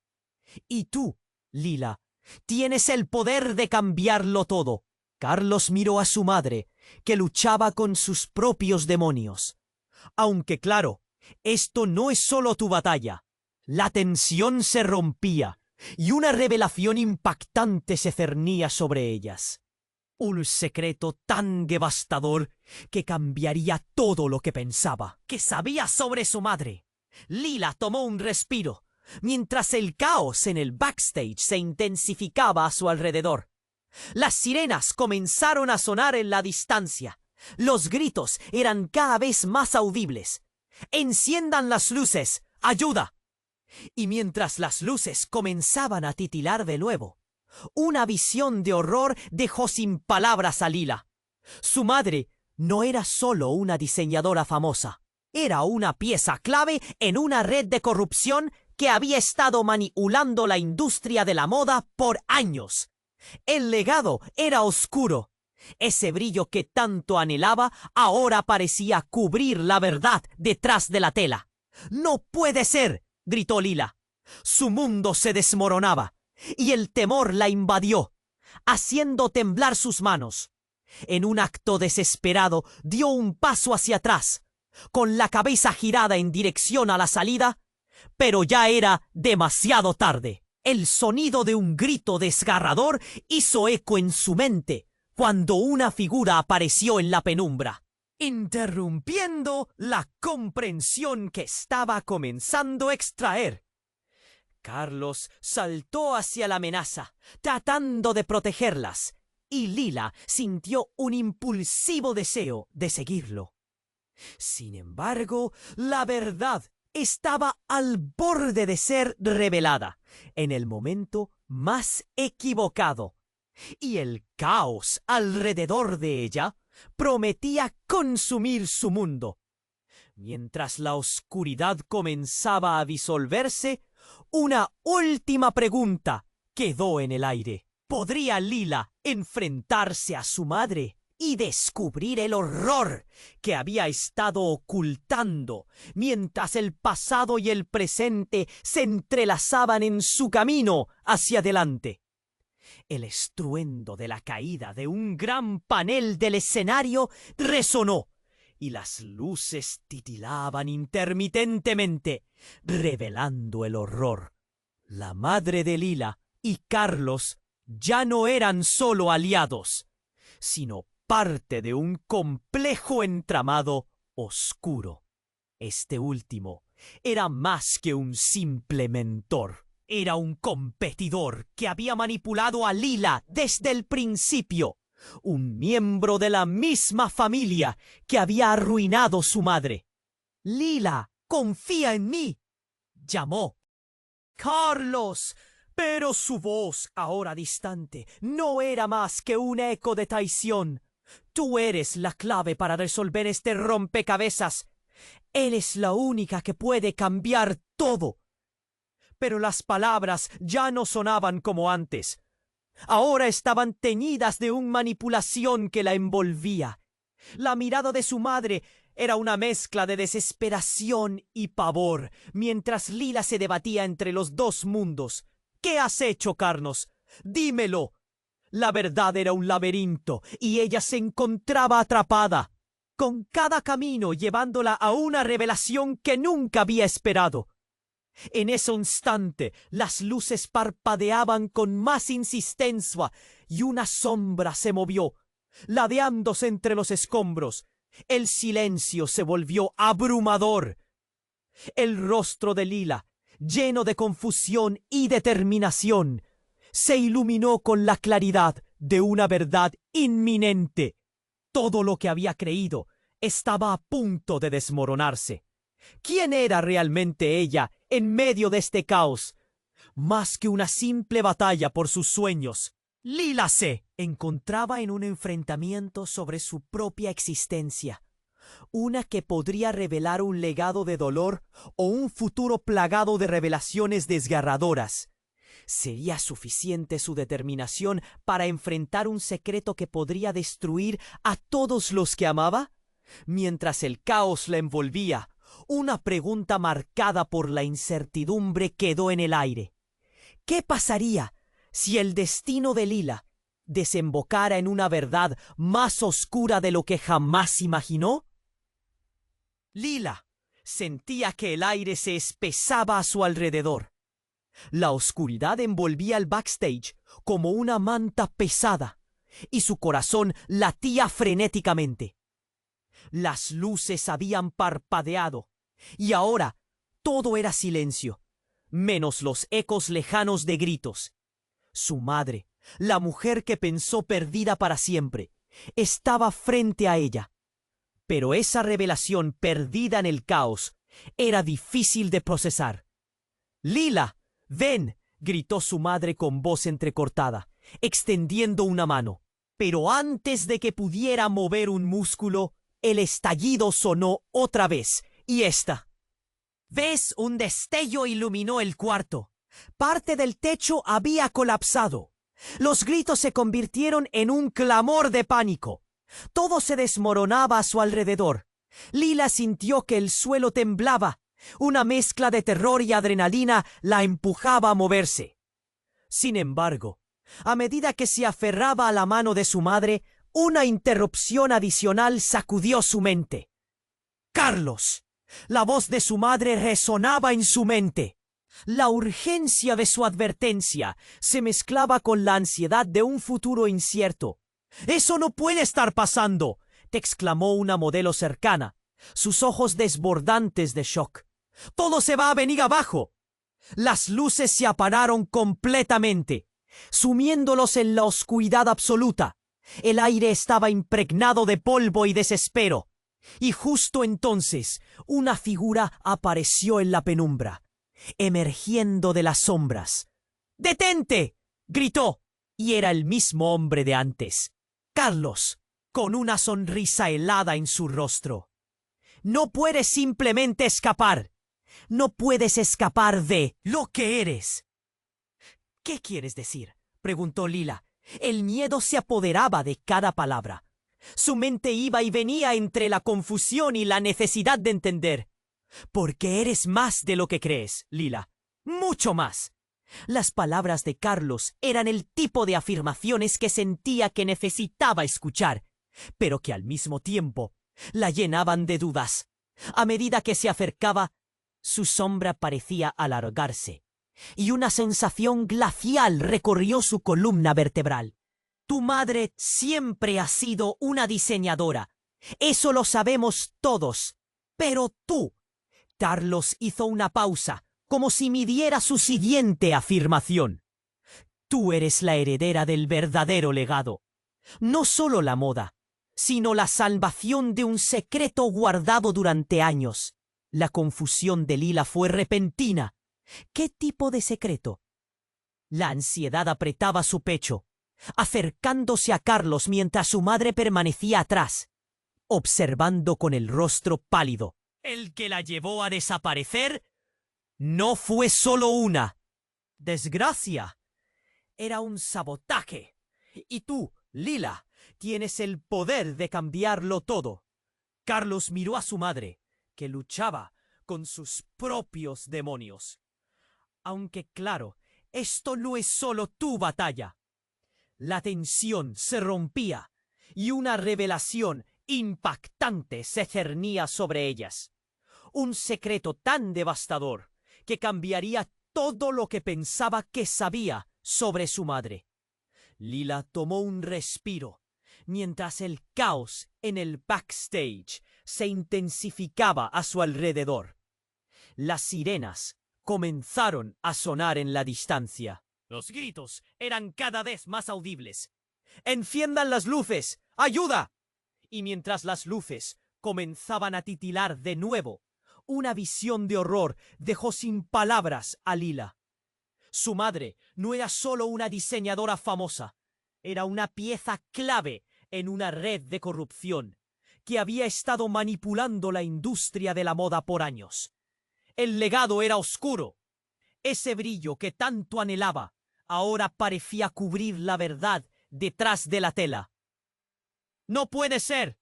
Y tú, Lila, tienes el poder de cambiarlo todo. Carlos miró a su madre, que luchaba con sus propios demonios. Aunque claro, esto no es solo tu batalla. La tensión se rompía y una revelación impactante se cernía sobre ellas. Un secreto tan devastador que cambiaría todo lo que pensaba, que sabía sobre su madre. Lila tomó un respiro, mientras el caos en el backstage se intensificaba a su alrededor. Las sirenas comenzaron a sonar en la distancia. Los gritos eran cada vez más audibles. ¡Enciendan las luces! ¡Ayuda! Y mientras las luces comenzaban a titilar de nuevo, una visión de horror dejó sin palabras a Lila. Su madre no era solo una diseñadora famosa. Era una pieza clave en una red de corrupción que había estado manipulando la industria de la moda por años. El legado era oscuro. Ese brillo que tanto anhelaba ahora parecía cubrir la verdad detrás de la tela. ¡No puede ser!, gritó Lila. Su mundo se desmoronaba y el temor la invadió, haciendo temblar sus manos. En un acto desesperado dio un paso hacia atrás, con la cabeza girada en dirección a la salida, pero ya era demasiado tarde. El sonido de un grito desgarrador hizo eco en su mente cuando una figura apareció en la penumbra, interrumpiendo la comprensión que estaba comenzando a extraer. Carlos saltó hacia la amenaza, tratando de protegerlas, y Lila sintió un impulsivo deseo de seguirlo. Sin embargo, la verdad estaba al borde de ser revelada, en el momento más equivocado, y el caos alrededor de ella prometía consumir su mundo. Mientras la oscuridad comenzaba a disolverse, una última pregunta quedó en el aire. ¿Podría Lila enfrentarse a su madre y descubrir el horror que había estado ocultando mientras el pasado y el presente se entrelazaban en su camino hacia adelante? El estruendo de la caída de un gran panel del escenario resonó y las luces titilaban intermitentemente, revelando el horror. La madre de Lila y Carlos ya no eran solo aliados, sino parte de un complejo entramado oscuro. Este último era más que un simple mentor. Era un competidor que había manipulado a Lila desde el principio. Un miembro de la misma familia que había arruinado su madre. «Lila, confía en mí», llamó. «Carlos», pero su voz, ahora distante, no era más que un eco de traición. «Tú eres la clave para resolver este rompecabezas. Eres la única que puede cambiar todo». Pero las palabras ya no sonaban como antes. Ahora estaban teñidas de una manipulación que la envolvía. La mirada de su madre era una mezcla de desesperación y pavor, mientras Lila se debatía entre los dos mundos. ¿Qué has hecho, Carlos? Dímelo. La verdad era un laberinto, y ella se encontraba atrapada, con cada camino llevándola a una revelación que nunca había esperado. En ese instante, las luces parpadeaban con más insistencia y una sombra se movió, ladeándose entre los escombros. El silencio se volvió abrumador. El rostro de Lila, lleno de confusión y determinación, se iluminó con la claridad de una verdad inminente. Todo lo que había creído estaba a punto de desmoronarse. ¿Quién era realmente ella en medio de este caos? Más que una simple batalla por sus sueños, Lila se encontraba en un enfrentamiento sobre su propia existencia, una que podría revelar un legado de dolor o un futuro plagado de revelaciones desgarradoras. ¿Sería suficiente su determinación para enfrentar un secreto que podría destruir a todos los que amaba? Mientras el caos la envolvía, una pregunta marcada por la incertidumbre quedó en el aire. ¿Qué pasaría si el destino de Lila desembocara en una verdad más oscura de lo que jamás imaginó? Lila sentía que el aire se espesaba a su alrededor. La oscuridad envolvía el backstage como una manta pesada, y su corazón latía frenéticamente. Las luces habían parpadeado, y ahora todo era silencio, menos los ecos lejanos de gritos. Su madre, la mujer que pensó perdida para siempre, estaba frente a ella. Pero esa revelación perdida en el caos era difícil de procesar. «Lila, ven», gritó su madre con voz entrecortada, extendiendo una mano. Pero antes de que pudiera mover un músculo, el estallido sonó otra vez, y esta. ¿Ves? Un destello iluminó el cuarto. Parte del techo había colapsado. Los gritos se convirtieron en un clamor de pánico. Todo se desmoronaba a su alrededor. Lila sintió que el suelo temblaba. Una mezcla de terror y adrenalina la empujaba a moverse. Sin embargo, a medida que se aferraba a la mano de su madre, una interrupción adicional sacudió su mente. «¡Carlos!». La voz de su madre resonaba en su mente. La urgencia de su advertencia se mezclaba con la ansiedad de un futuro incierto. «¡Eso no puede estar pasando!», te exclamó una modelo cercana, sus ojos desbordantes de shock. «¡Todo se va a venir abajo!». Las luces se apagaron completamente, sumiéndolos en la oscuridad absoluta. El aire estaba impregnado de polvo y desespero. Y justo entonces, una figura apareció en la penumbra, emergiendo de las sombras. «¡Detente!», gritó, y era el mismo hombre de antes, Carlos, con una sonrisa helada en su rostro. «No puedes simplemente escapar. No puedes escapar de lo que eres». «¿Qué quieres decir?», preguntó Lila. El miedo se apoderaba de cada palabra. Su mente iba y venía entre la confusión y la necesidad de entender. «Porque eres más de lo que crees, Lila. Mucho más». Las palabras de Carlos eran el tipo de afirmaciones que sentía que necesitaba escuchar, pero que al mismo tiempo la llenaban de dudas. A medida que se acercaba, su sombra parecía alargarse, y una sensación glacial recorrió su columna vertebral. «Tu madre siempre ha sido una diseñadora. Eso lo sabemos todos. Pero tú». Carlos hizo una pausa, como si midiera su siguiente afirmación. «Tú eres la heredera del verdadero legado. No solo la moda, sino la salvación de un secreto guardado durante años». La confusión de Lila fue repentina. ¿Qué tipo de secreto? La ansiedad apretaba su pecho, acercándose a Carlos mientras su madre permanecía atrás, observando con el rostro pálido. ¿El que la llevó a desaparecer? No fue solo una desgracia. era un sabotaje. Y tú, Lila, tienes el poder de cambiarlo todo. Carlos miró a su madre, que luchaba con sus propios demonios. Aunque claro, esto no es solo tu batalla. La tensión se rompía y una revelación impactante se cernía sobre ellas. Un secreto tan devastador que cambiaría todo lo que pensaba que sabía sobre su madre. Lila tomó un respiro, mientras el caos en el backstage se intensificaba a su alrededor. Las sirenas comenzaron a sonar en la distancia. Los gritos eran cada vez más audibles. ¡Enciendan las luces! ¡Ayuda! Y mientras las luces comenzaban a titilar de nuevo, una visión de horror dejó sin palabras a Lila. Su madre no era solo una diseñadora famosa, era una pieza clave en una red de corrupción que había estado manipulando la industria de la moda por años. El legado era oscuro. Ese brillo que tanto anhelaba ahora parecía cubrir la verdad detrás de la tela. ¡No puede ser!,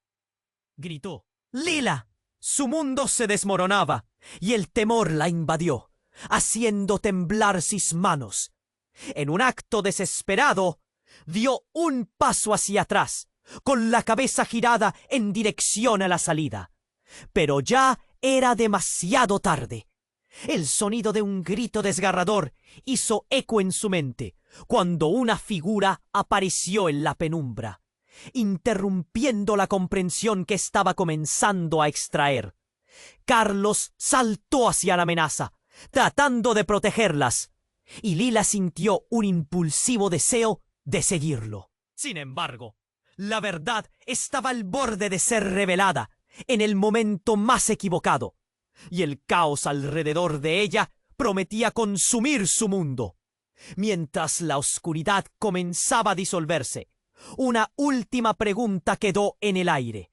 gritó. ¡Lila! Su mundo se desmoronaba y el temor la invadió, haciendo temblar sus manos. En un acto desesperado, dio un paso hacia atrás, con la cabeza girada en dirección a la salida. Pero ya era demasiado tarde. El sonido de un grito desgarrador hizo eco en su mente cuando una figura apareció en la penumbra, interrumpiendo la comprensión que estaba comenzando a extraer. Carlos saltó hacia la amenaza, tratando de protegerlas, y Lila sintió un impulsivo deseo de seguirlo. Sin embargo, la verdad estaba al borde de ser revelada en el momento más equivocado, y el caos alrededor de ella prometía consumir su mundo. Mientras la oscuridad comenzaba a disolverse, una última pregunta quedó en el aire.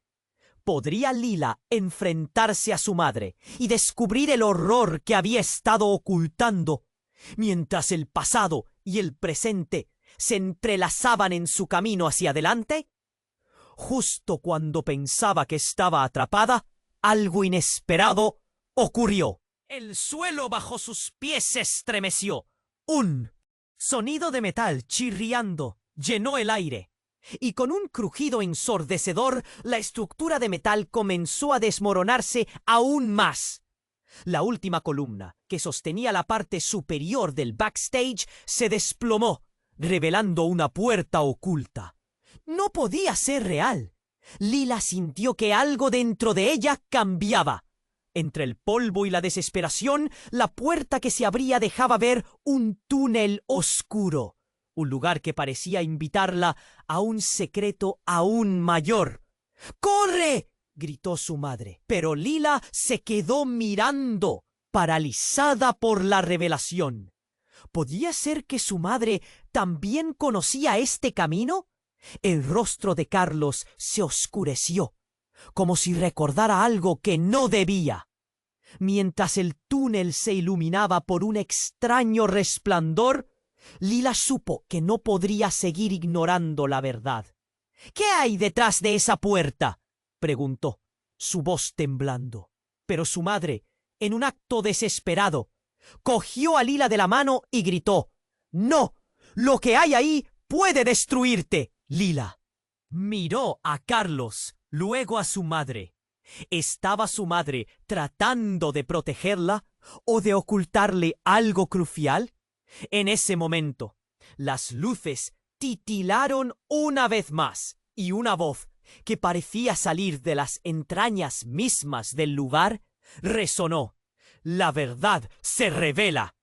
¿Podría Lila enfrentarse a su madre y descubrir el horror que había estado ocultando, mientras el pasado y el presente se entrelazaban en su camino hacia adelante? Justo cuando pensaba que estaba atrapada, algo inesperado ocurrió. El suelo bajo sus pies se estremeció. Un sonido de metal chirriando llenó el aire, y con un crujido ensordecedor, la estructura de metal comenzó a desmoronarse aún más. La última columna, que sostenía la parte superior del backstage, se desplomó, revelando una puerta oculta. No podía ser real. Lila sintió que algo dentro de ella cambiaba. Entre el polvo y la desesperación, la puerta que se abría dejaba ver un túnel oscuro, un lugar que parecía invitarla a un secreto aún mayor. ¡Corre!, gritó su madre, pero Lila se quedó mirando, paralizada por la revelación. ¿Podía ser que su madre también conocía este camino? El rostro de Carlos se oscureció, como si recordara algo que no debía. Mientras el túnel se iluminaba por un extraño resplandor, Lila supo que no podría seguir ignorando la verdad. ¿Qué hay detrás de esa puerta?, preguntó, su voz temblando. Pero su madre, en un acto desesperado, cogió a Lila de la mano y gritó: «¡No! Lo que hay ahí puede destruirte!». Lila miró a Carlos, luego a su madre. ¿Estaba su madre tratando de protegerla o de ocultarle algo crucial? En ese momento, las luces titilaron una vez más, y una voz que parecía salir de las entrañas mismas del lugar resonó: «La verdad se revela».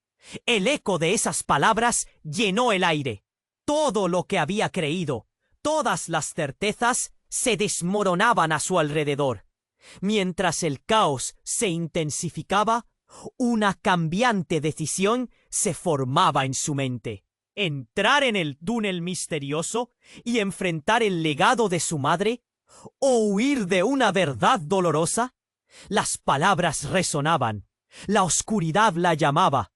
El eco de esas palabras llenó el aire. Todo lo que había creído, todas las certezas, se desmoronaban a su alrededor. Mientras el caos se intensificaba, una cambiante decisión se formaba en su mente: entrar en el túnel misterioso y enfrentar el legado de su madre, o huir de una verdad dolorosa. Las palabras resonaban, la oscuridad la llamaba,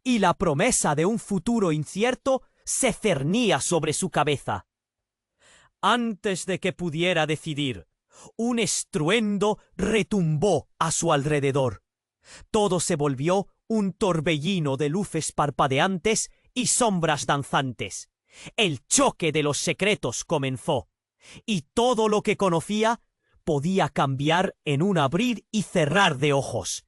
y la promesa de un futuro incierto se cernía sobre su cabeza. Antes de que pudiera decidir, un estruendo retumbó a su alrededor. Todo se volvió un torbellino de luces parpadeantes y sombras danzantes. El choque de los secretos comenzó, y todo lo que conocía podía cambiar en un abrir y cerrar de ojos.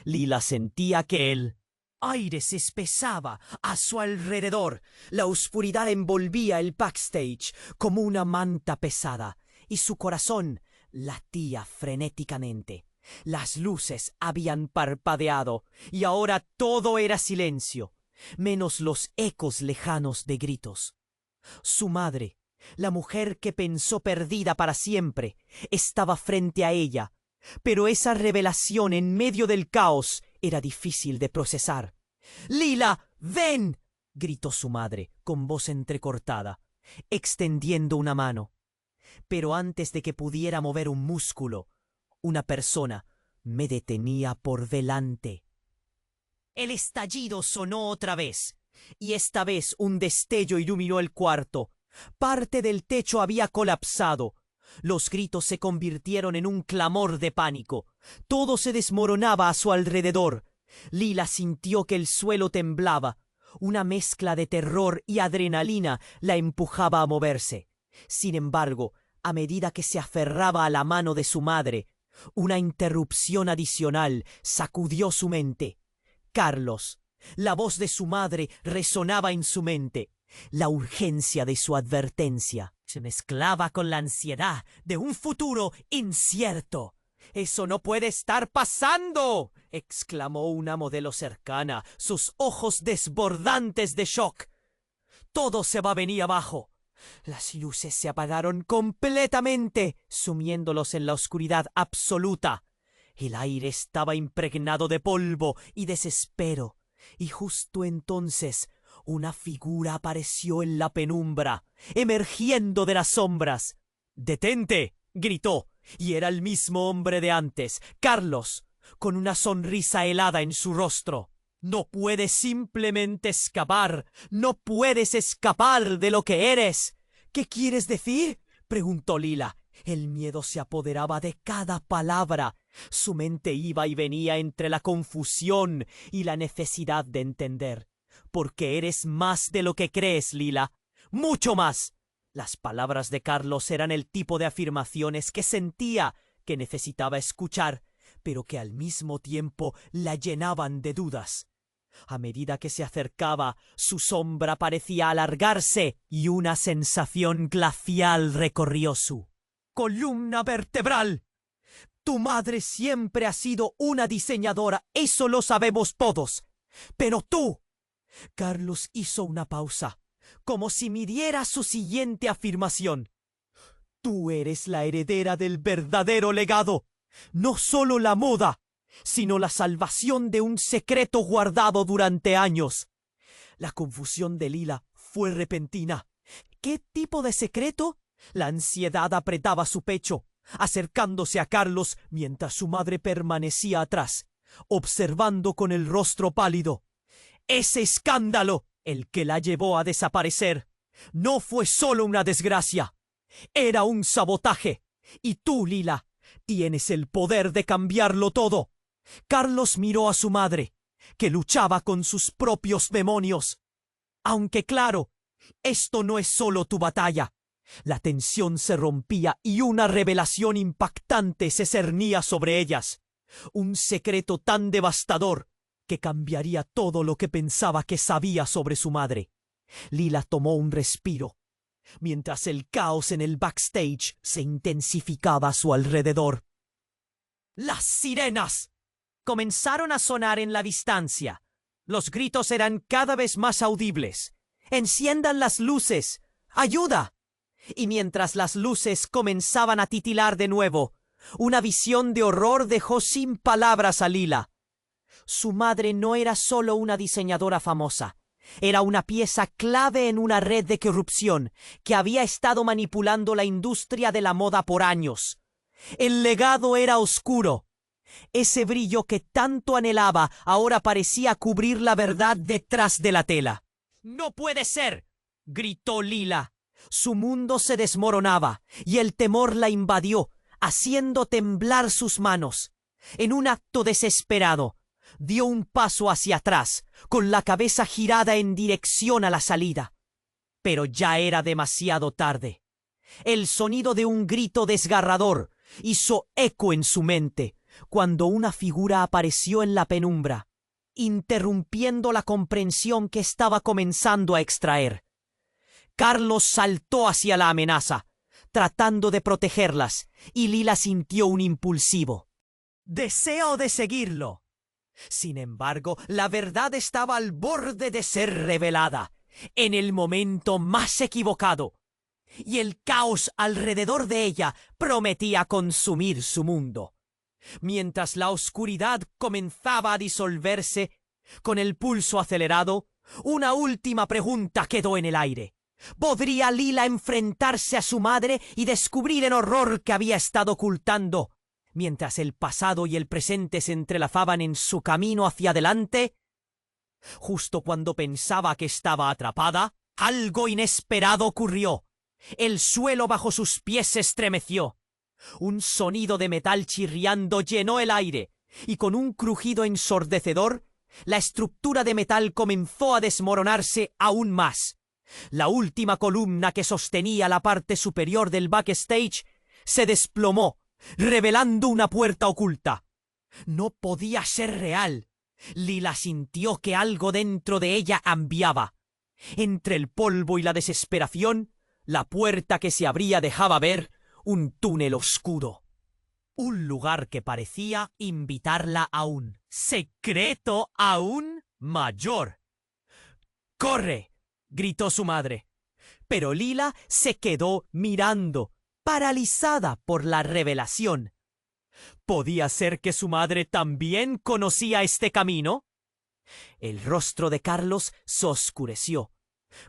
Lila sentía que el aire se espesaba a su alrededor. La oscuridad envolvía el backstage como una manta pesada, y su corazón latía frenéticamente. Las luces habían parpadeado, y ahora todo era silencio, menos los ecos lejanos de gritos. Su madre, la mujer que pensó perdida para siempre, estaba frente a ella, pero esa revelación en medio del caos era difícil de procesar. «¡Lila, ven!», gritó su madre, con voz entrecortada, extendiendo una mano. Pero antes de que pudiera mover un músculo, una persona me detenía por delante. El estallido sonó otra vez, y esta vez un destello iluminó el cuarto. Parte del techo había colapsado. Los gritos se convirtieron en un clamor de pánico. Todo se desmoronaba a su alrededor. Lila sintió que el suelo temblaba. Una mezcla de terror y adrenalina la empujaba a moverse. Sin embargo, a medida que se aferraba a la mano de su madre, una interrupción adicional sacudió su mente. Carlos. La voz de su madre resonaba en su mente. La urgencia de su advertencia se mezclaba con la ansiedad de un futuro incierto. «¡Eso no puede estar pasando!», exclamó una modelo cercana, sus ojos desbordantes de shock. «Todo se va a venir abajo». Las luces se apagaron completamente, sumiéndolos en la oscuridad absoluta. El aire estaba impregnado de polvo y desespero, y justo entonces una figura apareció en la penumbra, emergiendo de las sombras. «¡Detente!», gritó, y era el mismo hombre de antes, Carlos, con una sonrisa helada en su rostro. «No puedes simplemente escapar, no puedes escapar de lo que eres». «¿Qué quieres decir?», preguntó Lila. El miedo se apoderaba de cada palabra. Su mente iba y venía entre la confusión y la necesidad de entender. «Porque eres más de lo que crees, Lila. ¡Mucho más!». Las palabras de Carlos eran el tipo de afirmaciones que sentía que necesitaba escuchar, pero que al mismo tiempo la llenaban de dudas. A medida que se acercaba, su sombra parecía alargarse y una sensación glacial recorrió su columna vertebral. «Tu madre siempre ha sido una diseñadora, eso lo sabemos todos. Pero tú...». Carlos hizo una pausa, como si midiera su siguiente afirmación. «Tú eres la heredera del verdadero legado, no solo la moda, sino la salvación de un secreto guardado durante años». La confusión de Lila fue repentina. ¿Qué tipo de secreto? La ansiedad apretaba su pecho, acercándose a Carlos mientras su madre permanecía atrás, observando con el rostro pálido. Ese escándalo, el que la llevó a desaparecer, no fue solo una desgracia, era un sabotaje. Y tú, Lila, tienes el poder de cambiarlo todo. Carlos miró a su madre, que luchaba con sus propios demonios. Aunque claro, esto no es solo tu batalla. La tensión se rompía y una revelación impactante se cernía sobre ellas. Un secreto tan devastador que cambiaría todo lo que pensaba que sabía sobre su madre. Lila tomó un respiro, mientras el caos en el backstage se intensificaba a su alrededor. ¡Las sirenas! Comenzaron a sonar en la distancia. Los gritos eran cada vez más audibles. «¡Enciendan las luces! ¡Ayuda!». Y mientras las luces comenzaban a titilar de nuevo, una visión de horror dejó sin palabras a Lila. Su madre no era solo una diseñadora famosa. Era una pieza clave en una red de corrupción que había estado manipulando la industria de la moda por años. El legado era oscuro. Ese brillo que tanto anhelaba ahora parecía cubrir la verdad detrás de la tela. «¡No puede ser!», gritó Lila. Su mundo se desmoronaba y el temor la invadió, haciendo temblar sus manos. En un acto desesperado, dio un paso hacia atrás, con la cabeza girada en dirección a la salida. Pero ya era demasiado tarde. El sonido de un grito desgarrador hizo eco en su mente cuando una figura apareció en la penumbra, interrumpiendo la comprensión que estaba comenzando a extraer. Carlos saltó hacia la amenaza, tratando de protegerlas, y Lila sintió un impulsivo deseo de seguirlo. Sin embargo, la verdad estaba al borde de ser revelada, en el momento más equivocado, y el caos alrededor de ella prometía consumir su mundo. Mientras la oscuridad comenzaba a disolverse, con el pulso acelerado, una última pregunta quedó en el aire. ¿Podría Lila enfrentarse a su madre y descubrir el horror que había estado ocultando, mientras el pasado y el presente se entrelazaban en su camino hacia adelante? Justo cuando pensaba que estaba atrapada, algo inesperado ocurrió. El suelo bajo sus pies se estremeció. Un sonido de metal chirriando llenó el aire, y con un crujido ensordecedor, la estructura de metal comenzó a desmoronarse aún más. La última columna que sostenía la parte superior del backstage se desplomó, revelando una puerta oculta. No podía ser real. Lila sintió que algo dentro de ella cambiaba. Entre el polvo y la desesperación, la puerta que se abría dejaba ver un túnel oscuro. Un lugar que parecía invitarla a un secreto aún mayor. ¡Corre!, gritó su madre. Pero Lila se quedó mirando, paralizada por la revelación. ¿Podía ser que su madre también conocía este camino? El rostro de Carlos se oscureció,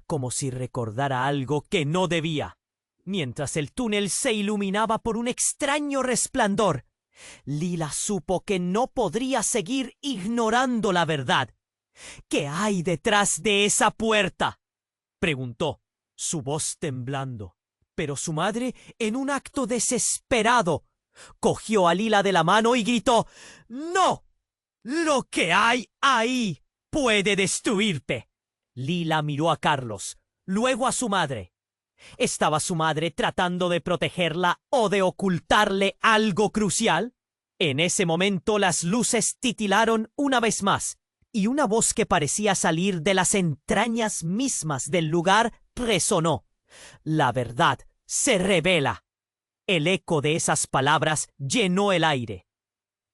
como si recordara algo que no debía. Mientras el túnel se iluminaba por un extraño resplandor, Lila supo que no podría seguir ignorando la verdad. ¿Qué hay detrás de esa puerta?, preguntó, su voz temblando. Pero su madre, en un acto desesperado, cogió a Lila de la mano y gritó: ¡No! ¡Lo que hay ahí puede destruirte! Lila miró a Carlos, luego a su madre. ¿Estaba su madre tratando de protegerla o de ocultarle algo crucial? En ese momento las luces titilaron una vez más, y una voz que parecía salir de las entrañas mismas del lugar resonó. La verdad se revela. El eco de esas palabras llenó el aire.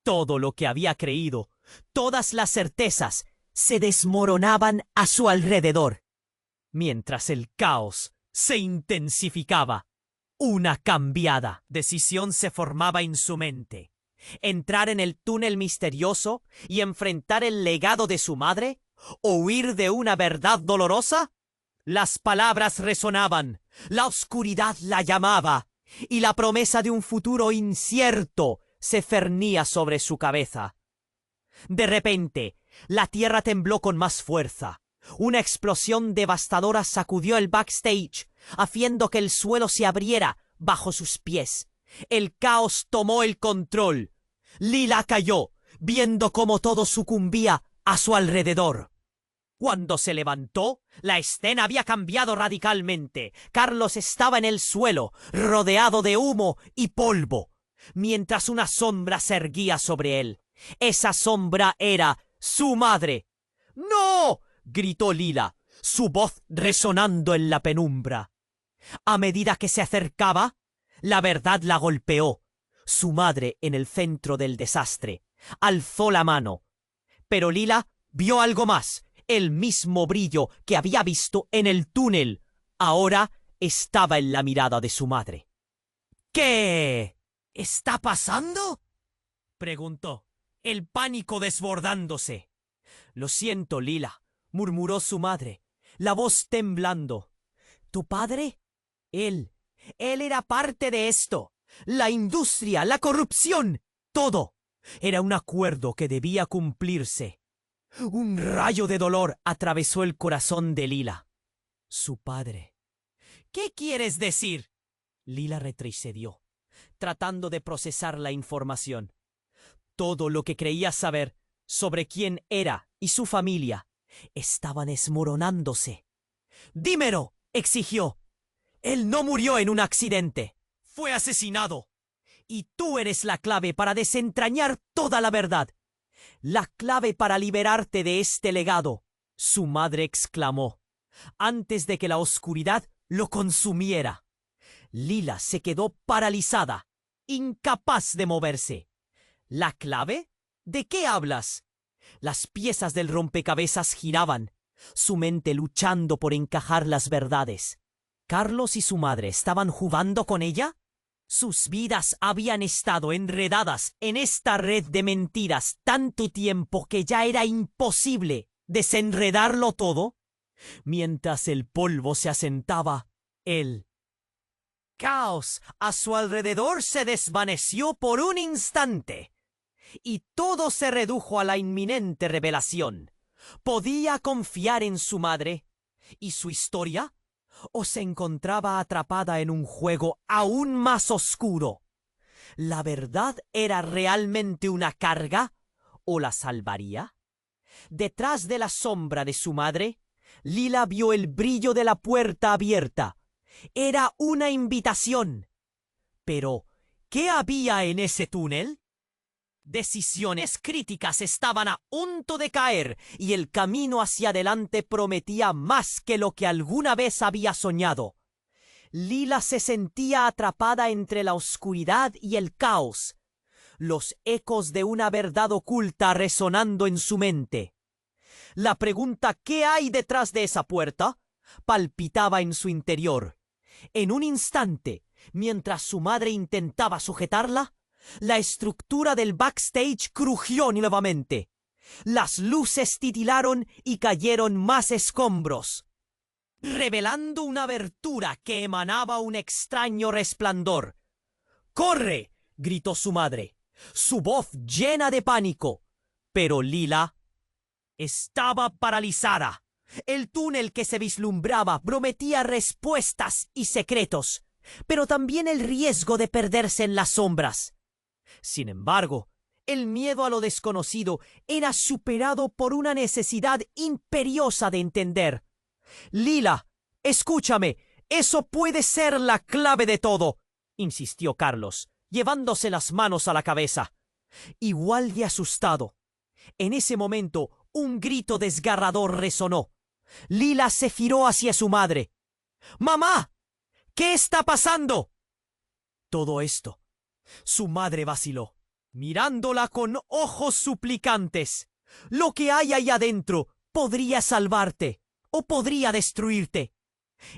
Todo lo que había creído, todas las certezas, se desmoronaban a su alrededor. Mientras el caos se intensificaba, una cambiada decisión se formaba en su mente. ¿Entrar en el túnel misterioso y enfrentar el legado de su madre? ¿O huir de una verdad dolorosa? Las palabras resonaban, la oscuridad la llamaba, y la promesa de un futuro incierto se cernía sobre su cabeza. De repente, la tierra tembló con más fuerza. Una explosión devastadora sacudió el backstage, haciendo que el suelo se abriera bajo sus pies. El caos tomó el control. Lila cayó, viendo cómo todo sucumbía a su alrededor. Cuando se levantó, la escena había cambiado radicalmente. Carlos estaba en el suelo, rodeado de humo y polvo, mientras una sombra se erguía sobre él. Esa sombra era su madre. ¡No!, gritó Lila, su voz resonando en la penumbra. A medida que se acercaba, la verdad la golpeó. Su madre, en el centro del desastre, alzó la mano. Pero Lila vio algo más. El mismo brillo que había visto en el túnel ahora estaba en la mirada de su madre. ¿Qué está pasando?, preguntó, el pánico desbordándose. Lo siento, Lila, murmuró su madre, la voz temblando. ¿Tu padre? Él era parte de esto. La industria, la corrupción, todo. Era un acuerdo que debía cumplirse. Un rayo de dolor atravesó el corazón de Lila. Su padre. ¿Qué quieres decir? Lila retrocedió, tratando de procesar la información. Todo lo que creía saber sobre quién era y su familia estaban desmoronándose. ¡Dímelo!, exigió. Él no murió en un accidente. Fue asesinado. Y tú eres la clave para desentrañar toda la verdad. La clave para liberarte de este legado, su madre exclamó, antes de que la oscuridad lo consumiera. Lila se quedó paralizada, incapaz de moverse. ¿La clave? ¿De qué hablas? Las piezas del rompecabezas giraban, su mente luchando por encajar las verdades. ¿Carlos y su madre estaban jugando con ella? Sus vidas habían estado enredadas en esta red de mentiras tanto tiempo que ya era imposible desenredarlo todo. Mientras el polvo se asentaba, el caos a su alrededor se desvaneció por un instante y todo se redujo a la inminente revelación. ¿Podía confiar en su madre y su historia? ¿O se encontraba atrapada en un juego aún más oscuro? ¿La verdad era realmente una carga o la salvaría? Detrás de la sombra de su madre, Lila vio el brillo de la puerta abierta. Era una invitación. Pero, ¿qué había en ese túnel? Decisiones críticas estaban a punto de caer y el camino hacia adelante prometía más que lo que alguna vez había soñado. Lila se sentía atrapada entre la oscuridad y el caos, los ecos de una verdad oculta resonando en su mente. La pregunta ¿qué hay detrás de esa puerta? Palpitaba en su interior. En un instante, mientras su madre intentaba sujetarla, la estructura del backstage crujió nuevamente. Las luces titilaron y cayeron más escombros, revelando una abertura que emanaba un extraño resplandor. ¡Corre!, gritó su madre, su voz llena de pánico. Pero Lila estaba paralizada. El túnel que se vislumbraba prometía respuestas y secretos, pero también el riesgo de perderse en las sombras. Sin embargo, el miedo a lo desconocido era superado por una necesidad imperiosa de entender. «Lila, escúchame, eso puede ser la clave de todo», insistió Carlos, llevándose las manos a la cabeza. Igual de asustado. En ese momento, un grito desgarrador resonó. Lila se giró hacia su madre. «¡Mamá! ¿Qué está pasando?» Todo esto. Su madre vaciló, mirándola con ojos suplicantes. Lo que hay ahí adentro podría salvarte o podría destruirte.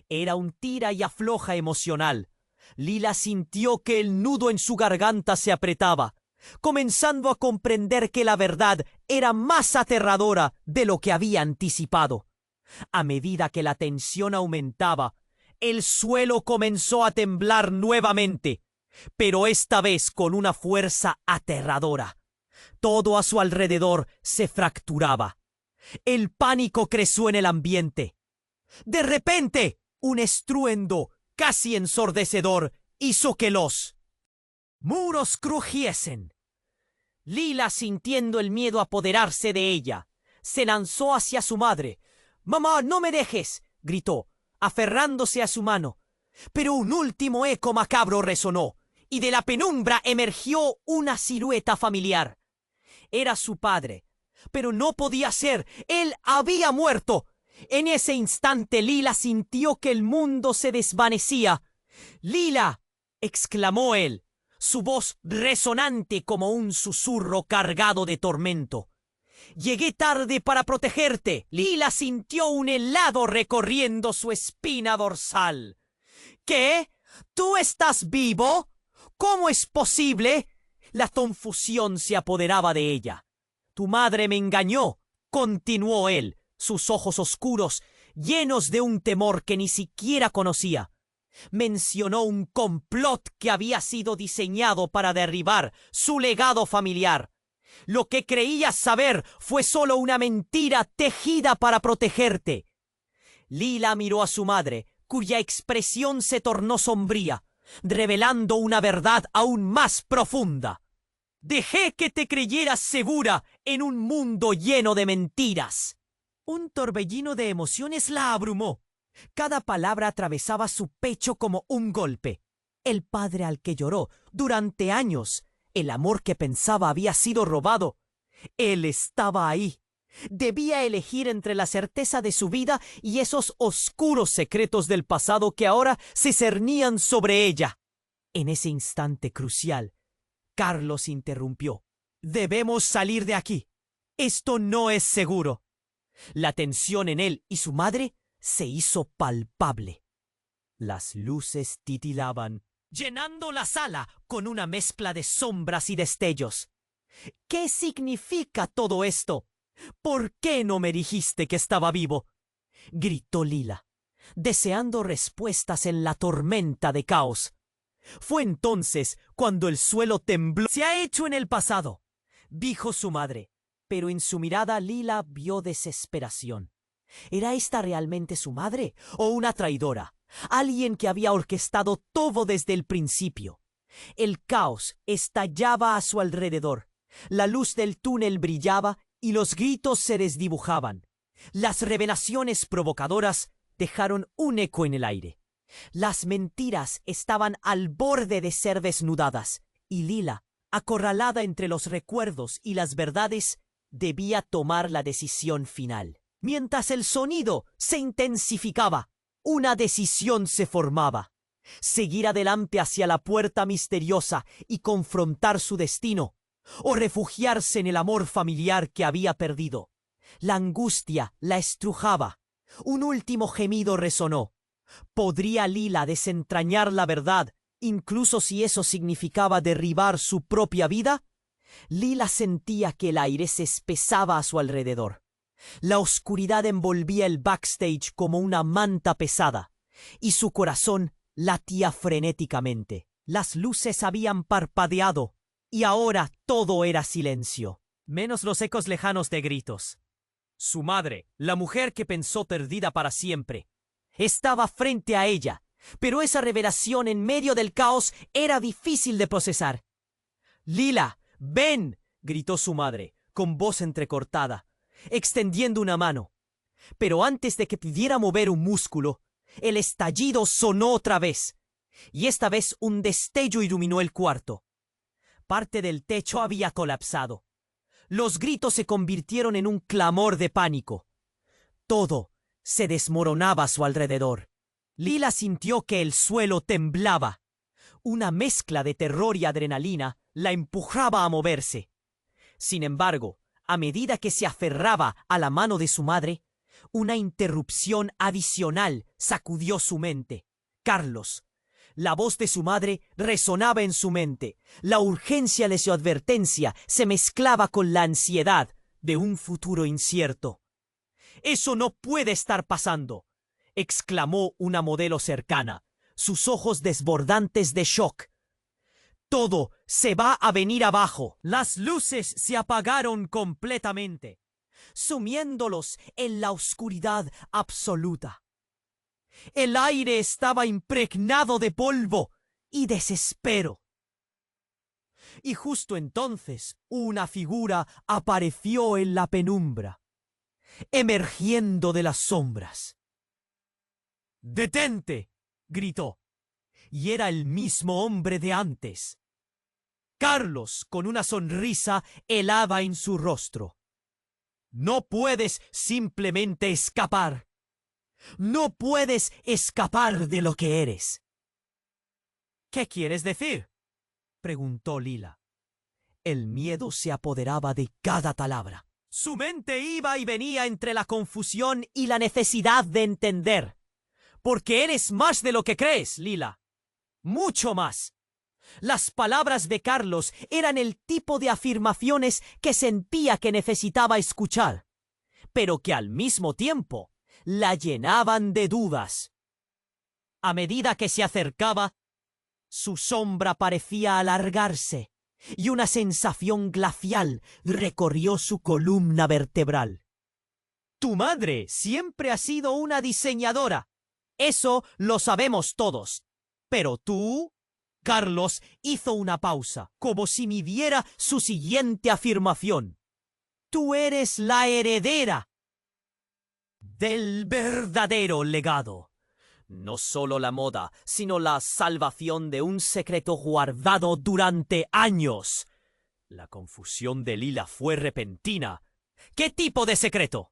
Era un tira y afloja emocional. Lila sintió que el nudo en su garganta se apretaba, comenzando a comprender que la verdad era más aterradora de lo que había anticipado. A medida que la tensión aumentaba, el suelo comenzó a temblar nuevamente, pero esta vez con una fuerza aterradora. Todo a su alrededor se fracturaba. El pánico creció en el ambiente. De repente, un estruendo casi ensordecedor hizo que los muros crujiesen. Lila, sintiendo el miedo apoderarse de ella, se lanzó hacia su madre. «¡Mamá, no me dejes!», gritó, aferrándose a su mano. Pero un último eco macabro resonó, y de la penumbra emergió una silueta familiar. Era su padre, pero no podía ser. Él había muerto. En ese instante Lila sintió que el mundo se desvanecía. «¡Lila!», exclamó él, su voz resonante como un susurro cargado de tormento. «Llegué tarde para protegerte». Lila sintió un helado recorriendo su espina dorsal. «¿Qué? ¿Tú estás vivo? ¿Cómo es posible?». La confusión se apoderaba de ella. «Tu madre me engañó», continuó él, sus ojos oscuros, llenos de un temor que ni siquiera conocía. Mencionó un complot que había sido diseñado para derribar su legado familiar. Lo que creías saber fue solo una mentira tejida para protegerte. Lila miró a su madre, cuya expresión se tornó sombría, revelando una verdad aún más profunda. Dejé que te creyeras segura en un mundo lleno de mentiras. Un torbellino de emociones la abrumó. Cada palabra atravesaba su pecho como un golpe. El padre al que lloró durante años, el amor que pensaba había sido robado. Él estaba ahí. Debía elegir entre la certeza de su vida y esos oscuros secretos del pasado que ahora se cernían sobre ella. En ese instante crucial, Carlos interrumpió. Debemos salir de aquí. Esto no es seguro. La tensión en él y su madre se hizo palpable. Las luces titilaban, llenando la sala con una mezcla de sombras y destellos. ¿Qué significa todo esto? ¿Por qué no me dijiste que estaba vivo? Gritó Lila, deseando respuestas en la tormenta de caos. Fue entonces cuando el suelo tembló. Se ha hecho en el pasado, dijo su madre, pero en su mirada Lila vio desesperación. ¿Era esta realmente su madre o una traidora? Alguien que había orquestado todo desde el principio. El caos estallaba a su alrededor. La luz del túnel brillaba y los gritos se desdibujaban. Las revelaciones provocadoras dejaron un eco en el aire. Las mentiras estaban al borde de ser desnudadas, y Lila, acorralada entre los recuerdos y las verdades, debía tomar la decisión final. Mientras el sonido se intensificaba, una decisión se formaba. Seguir adelante hacia la puerta misteriosa y confrontar su destino, o refugiarse en el amor familiar que había perdido. La angustia la estrujaba. Un último gemido resonó. ¿Podría Lila desentrañar la verdad, incluso si eso significaba derribar su propia vida? Lila sentía que el aire se espesaba a su alrededor. La oscuridad envolvía el backstage como una manta pesada, y su corazón latía frenéticamente. Las luces habían parpadeado, y ahora todo era silencio, menos los ecos lejanos de gritos. Su madre, la mujer que pensó perdida para siempre, estaba frente a ella, pero esa revelación en medio del caos era difícil de procesar. «Lila, ven», gritó su madre, con voz entrecortada, extendiendo una mano. Pero antes de que pudiera mover un músculo, el estallido sonó otra vez, y esta vez un destello iluminó el cuarto. Parte del techo había colapsado. Los gritos se convirtieron en un clamor de pánico. Todo se desmoronaba a su alrededor. Lila sintió que el suelo temblaba. Una mezcla de terror y adrenalina la empujaba a moverse. Sin embargo, a medida que se aferraba a la mano de su madre, una interrupción adicional sacudió su mente. Carlos. La voz de su madre resonaba en su mente. La urgencia de su advertencia se mezclaba con la ansiedad de un futuro incierto. «Eso no puede estar pasando», exclamó una modelo cercana, sus ojos desbordantes de shock. «Todo se va a venir abajo». Las luces se apagaron completamente, sumiéndolos en la oscuridad absoluta. El aire estaba impregnado de polvo y desespero. Y justo entonces una figura apareció en la penumbra, emergiendo de las sombras. «¡Detente!», gritó, y era el mismo hombre de antes. Carlos, con una sonrisa helada en su rostro. «No puedes simplemente escapar. No puedes escapar de lo que eres». «¿Qué quieres decir?», preguntó Lila. El miedo se apoderaba de cada palabra. Su mente iba y venía entre la confusión y la necesidad de entender. «Porque eres más de lo que crees, Lila. Mucho más». Las palabras de Carlos eran el tipo de afirmaciones que sentía que necesitaba escuchar, pero que al mismo tiempo la llenaban de dudas. A medida que se acercaba, su sombra parecía alargarse y una sensación glacial recorrió su columna vertebral. Tu madre siempre ha sido una diseñadora. Eso lo sabemos todos. Pero tú... Carlos hizo una pausa, como si midiera su siguiente afirmación. Tú eres la heredera del verdadero legado. No solo la moda, sino la salvación de un secreto guardado durante años. La confusión de Lila fue repentina. ¿Qué tipo de secreto?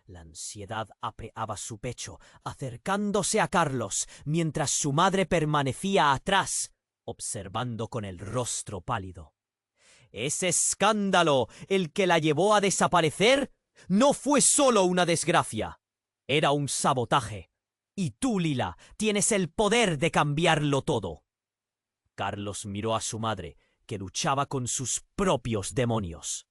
La ansiedad apreaba su pecho, acercándose a Carlos, mientras su madre permanecía atrás, observando con el rostro pálido. Ese escándalo, el que la llevó a desaparecer, no fue solo una desgracia. Era un sabotaje. Y tú, Lila, tienes el poder de cambiarlo todo. Carlos miró a su madre, que luchaba con sus propios demonios.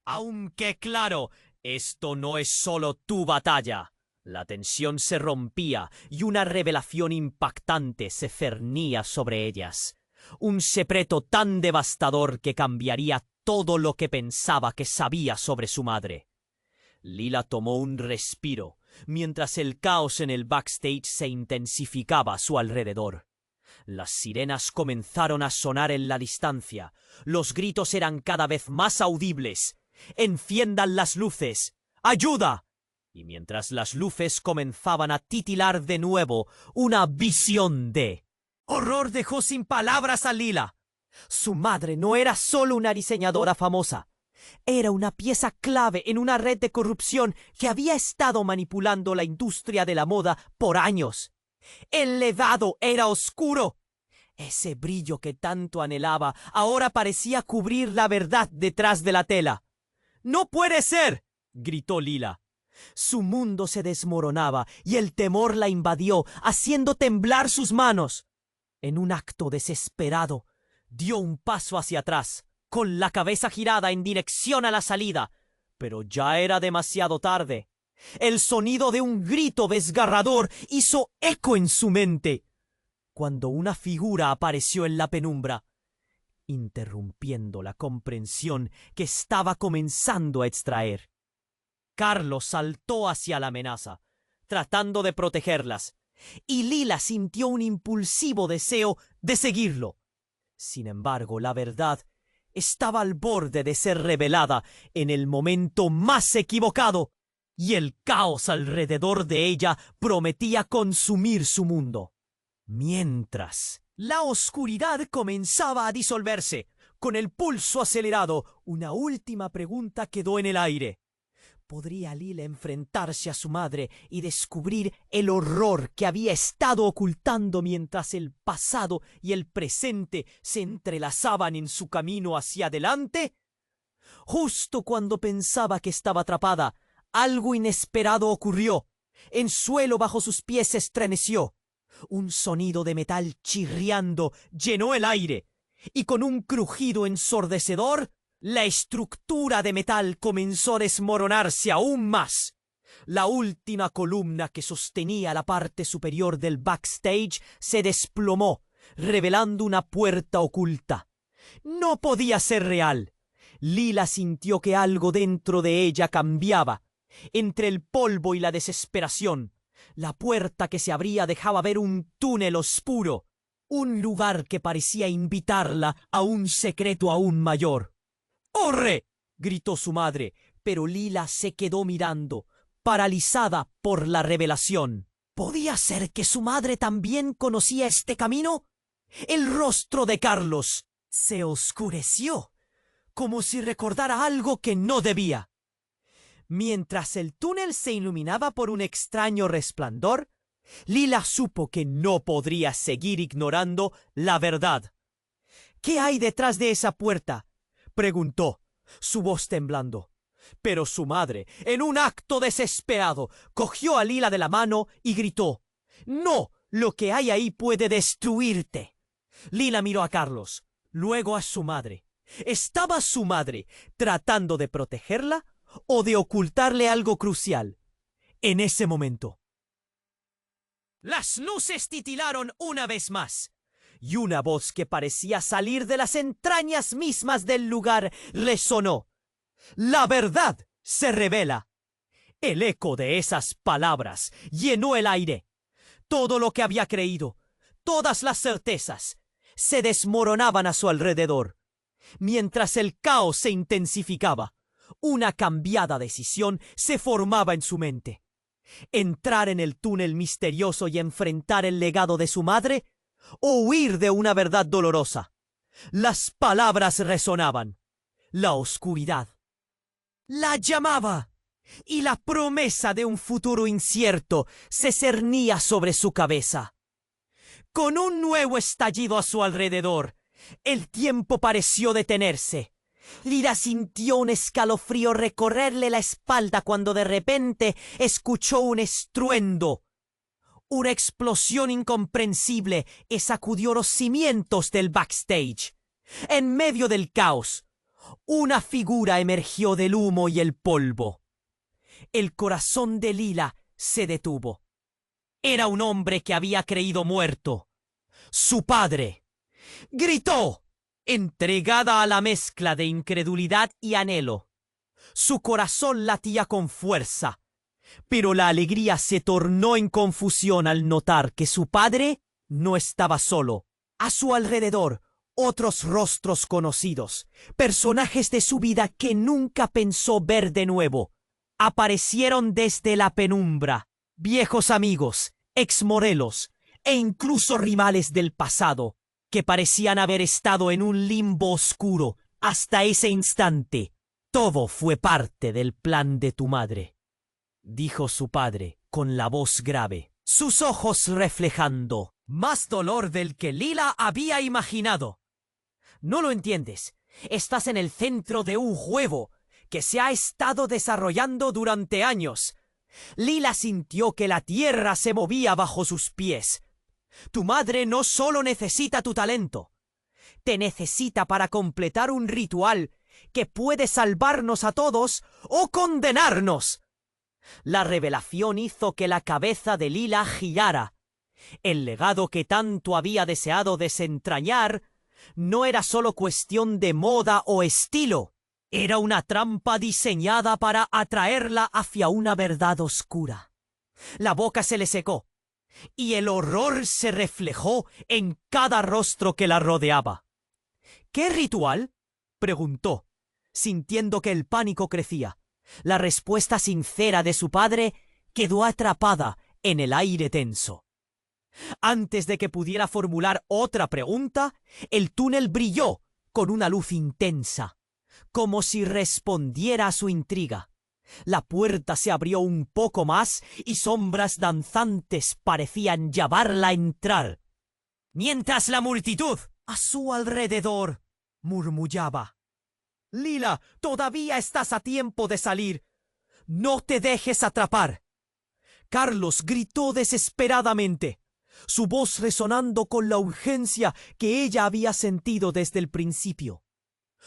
Aunque claro, esto no es solo tu batalla. La tensión se rompía y una revelación impactante se cernía sobre ellas. Un secreto tan devastador que cambiaría todo lo que pensaba que sabía sobre su madre. Lila tomó un respiro, mientras el caos en el backstage se intensificaba a su alrededor. Las sirenas comenzaron a sonar en la distancia. Los gritos eran cada vez más audibles. ¡Enciendan las luces! ¡Ayuda! Y mientras las luces comenzaban a titilar de nuevo, una visión de horror dejó sin palabras a Lila. Su madre no era solo una diseñadora famosa. Era una pieza clave en una red de corrupción que había estado manipulando la industria de la moda por años. El legado era oscuro. Ese brillo que tanto anhelaba ahora parecía cubrir la verdad detrás de la tela. ¡No puede ser!, gritó Lila. Su mundo se desmoronaba y el temor la invadió, haciendo temblar sus manos. En un acto desesperado, dio un paso hacia atrás, con la cabeza girada en dirección a la salida, pero ya era demasiado tarde. El sonido de un grito desgarrador hizo eco en su mente, cuando una figura apareció en la penumbra, interrumpiendo la comprensión que estaba comenzando a extraer. Carlos saltó hacia la amenaza, tratando de protegerlas, y Lila sintió un impulsivo deseo de seguirlo. Sin embargo, la verdad estaba al borde de ser revelada en el momento más equivocado, y el caos alrededor de ella prometía consumir su mundo. Mientras la oscuridad comenzaba a disolverse, con el pulso acelerado, una última pregunta quedó en el aire. ¿Podría Lila enfrentarse a su madre y descubrir el horror que había estado ocultando mientras el pasado y el presente se entrelazaban en su camino hacia adelante? Justo cuando pensaba que estaba atrapada, algo inesperado ocurrió. El suelo bajo sus pies se estremeció. Un sonido de metal chirriando llenó el aire, y con un crujido ensordecedor, la estructura de metal comenzó a desmoronarse aún más. La última columna que sostenía la parte superior del backstage se desplomó, revelando una puerta oculta. No podía ser real. Lila sintió que algo dentro de ella cambiaba. Entre el polvo y la desesperación, la puerta que se abría dejaba ver un túnel oscuro, un lugar que parecía invitarla a un secreto aún mayor. ¡Corre!, gritó su madre, pero Lila se quedó mirando, paralizada por la revelación. ¿Podía ser que su madre también conocía este camino? El rostro de Carlos se oscureció, como si recordara algo que no debía. Mientras el túnel se iluminaba por un extraño resplandor, Lila supo que no podría seguir ignorando la verdad. ¿Qué hay detrás de esa puerta?, preguntó, su voz temblando. Pero su madre, en un acto desesperado, cogió a Lila de la mano y gritó: «¡No! Lo que hay ahí puede destruirte». Lila miró a Carlos, luego a su madre. ¿Estaba su madre tratando de protegerla o de ocultarle algo crucial? En ese momento, las luces titilaron una vez más, y una voz que parecía salir de las entrañas mismas del lugar resonó: «La verdad se revela». El eco de esas palabras llenó el aire. Todo lo que había creído, todas las certezas, se desmoronaban a su alrededor. Mientras el caos se intensificaba, una cambiada decisión se formaba en su mente. ¿Entrar en el túnel misterioso y enfrentar el legado de su madre? ¿O huir de una verdad dolorosa? Las palabras resonaban. La oscuridad la llamaba, y la promesa de un futuro incierto se cernía sobre su cabeza. Con un nuevo estallido a su alrededor, el tiempo pareció detenerse. Lila sintió un escalofrío recorrerle la espalda cuando de repente escuchó un estruendo. Una explosión incomprensible sacudió los cimientos del backstage. En medio del caos, una figura emergió del humo y el polvo. El corazón de Lila se detuvo. Era un hombre que había creído muerto. Su padre. Gritó, entregada a la mezcla de incredulidad y anhelo. Su corazón latía con fuerza, pero la alegría se tornó en confusión al notar que su padre no estaba solo. A su alrededor, otros rostros conocidos, personajes de su vida que nunca pensó ver de nuevo, aparecieron desde la penumbra. Viejos amigos, exmorelos e incluso rivales del pasado, que parecían haber estado en un limbo oscuro hasta ese instante. Todo fue parte del plan de tu madre, dijo su padre con la voz grave, sus ojos reflejando más dolor del que Lila había imaginado. No lo entiendes. Estás en el centro de un juego que se ha estado desarrollando durante años. Lila sintió que la tierra se movía bajo sus pies. Tu madre no solo necesita tu talento, te necesita para completar un ritual que puede salvarnos a todos o condenarnos. La revelación hizo que la cabeza de Lila girara. El legado que tanto había deseado desentrañar no era solo cuestión de moda o estilo. Era una trampa diseñada para atraerla hacia una verdad oscura. La boca se le secó, y el horror se reflejó en cada rostro que la rodeaba. ¿Qué ritual?, preguntó, sintiendo que el pánico crecía. La respuesta sincera de su padre quedó atrapada en el aire tenso. Antes de que pudiera formular otra pregunta, el túnel brilló con una luz intensa, como si respondiera a su intriga. La puerta se abrió un poco más y sombras danzantes parecían llamarla a entrar. Mientras la multitud a su alrededor murmullaba: «Lila, todavía estás a tiempo de salir. No te dejes atrapar». Carlos gritó desesperadamente, su voz resonando con la urgencia que ella había sentido desde el principio.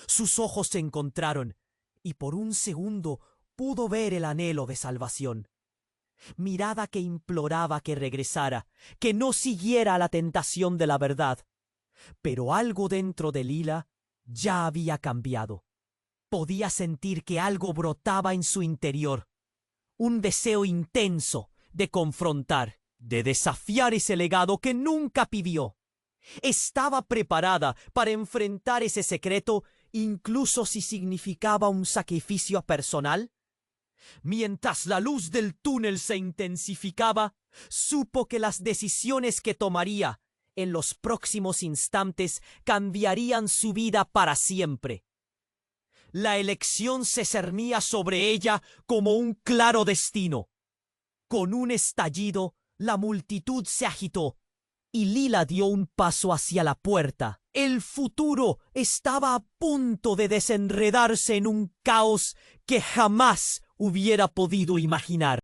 Sus ojos se encontraron y por un segundo pudo ver el anhelo de salvación. Mirada que imploraba que regresara, que no siguiera la tentación de la verdad. Pero algo dentro de Lila ya había cambiado. Podía sentir que algo brotaba en su interior. Un deseo intenso de confrontar, de desafiar ese legado que nunca pidió. Estaba preparada para enfrentar ese secreto, incluso si significaba un sacrificio personal. Mientras la luz del túnel se intensificaba, supo que las decisiones que tomaría en los próximos instantes cambiarían su vida para siempre. La elección se cernía sobre ella como un claro destino. Con un estallido, la multitud se agitó y Lila dio un paso hacia la puerta. El futuro estaba a punto de desenredarse en un caos que jamás hubiera podido imaginar.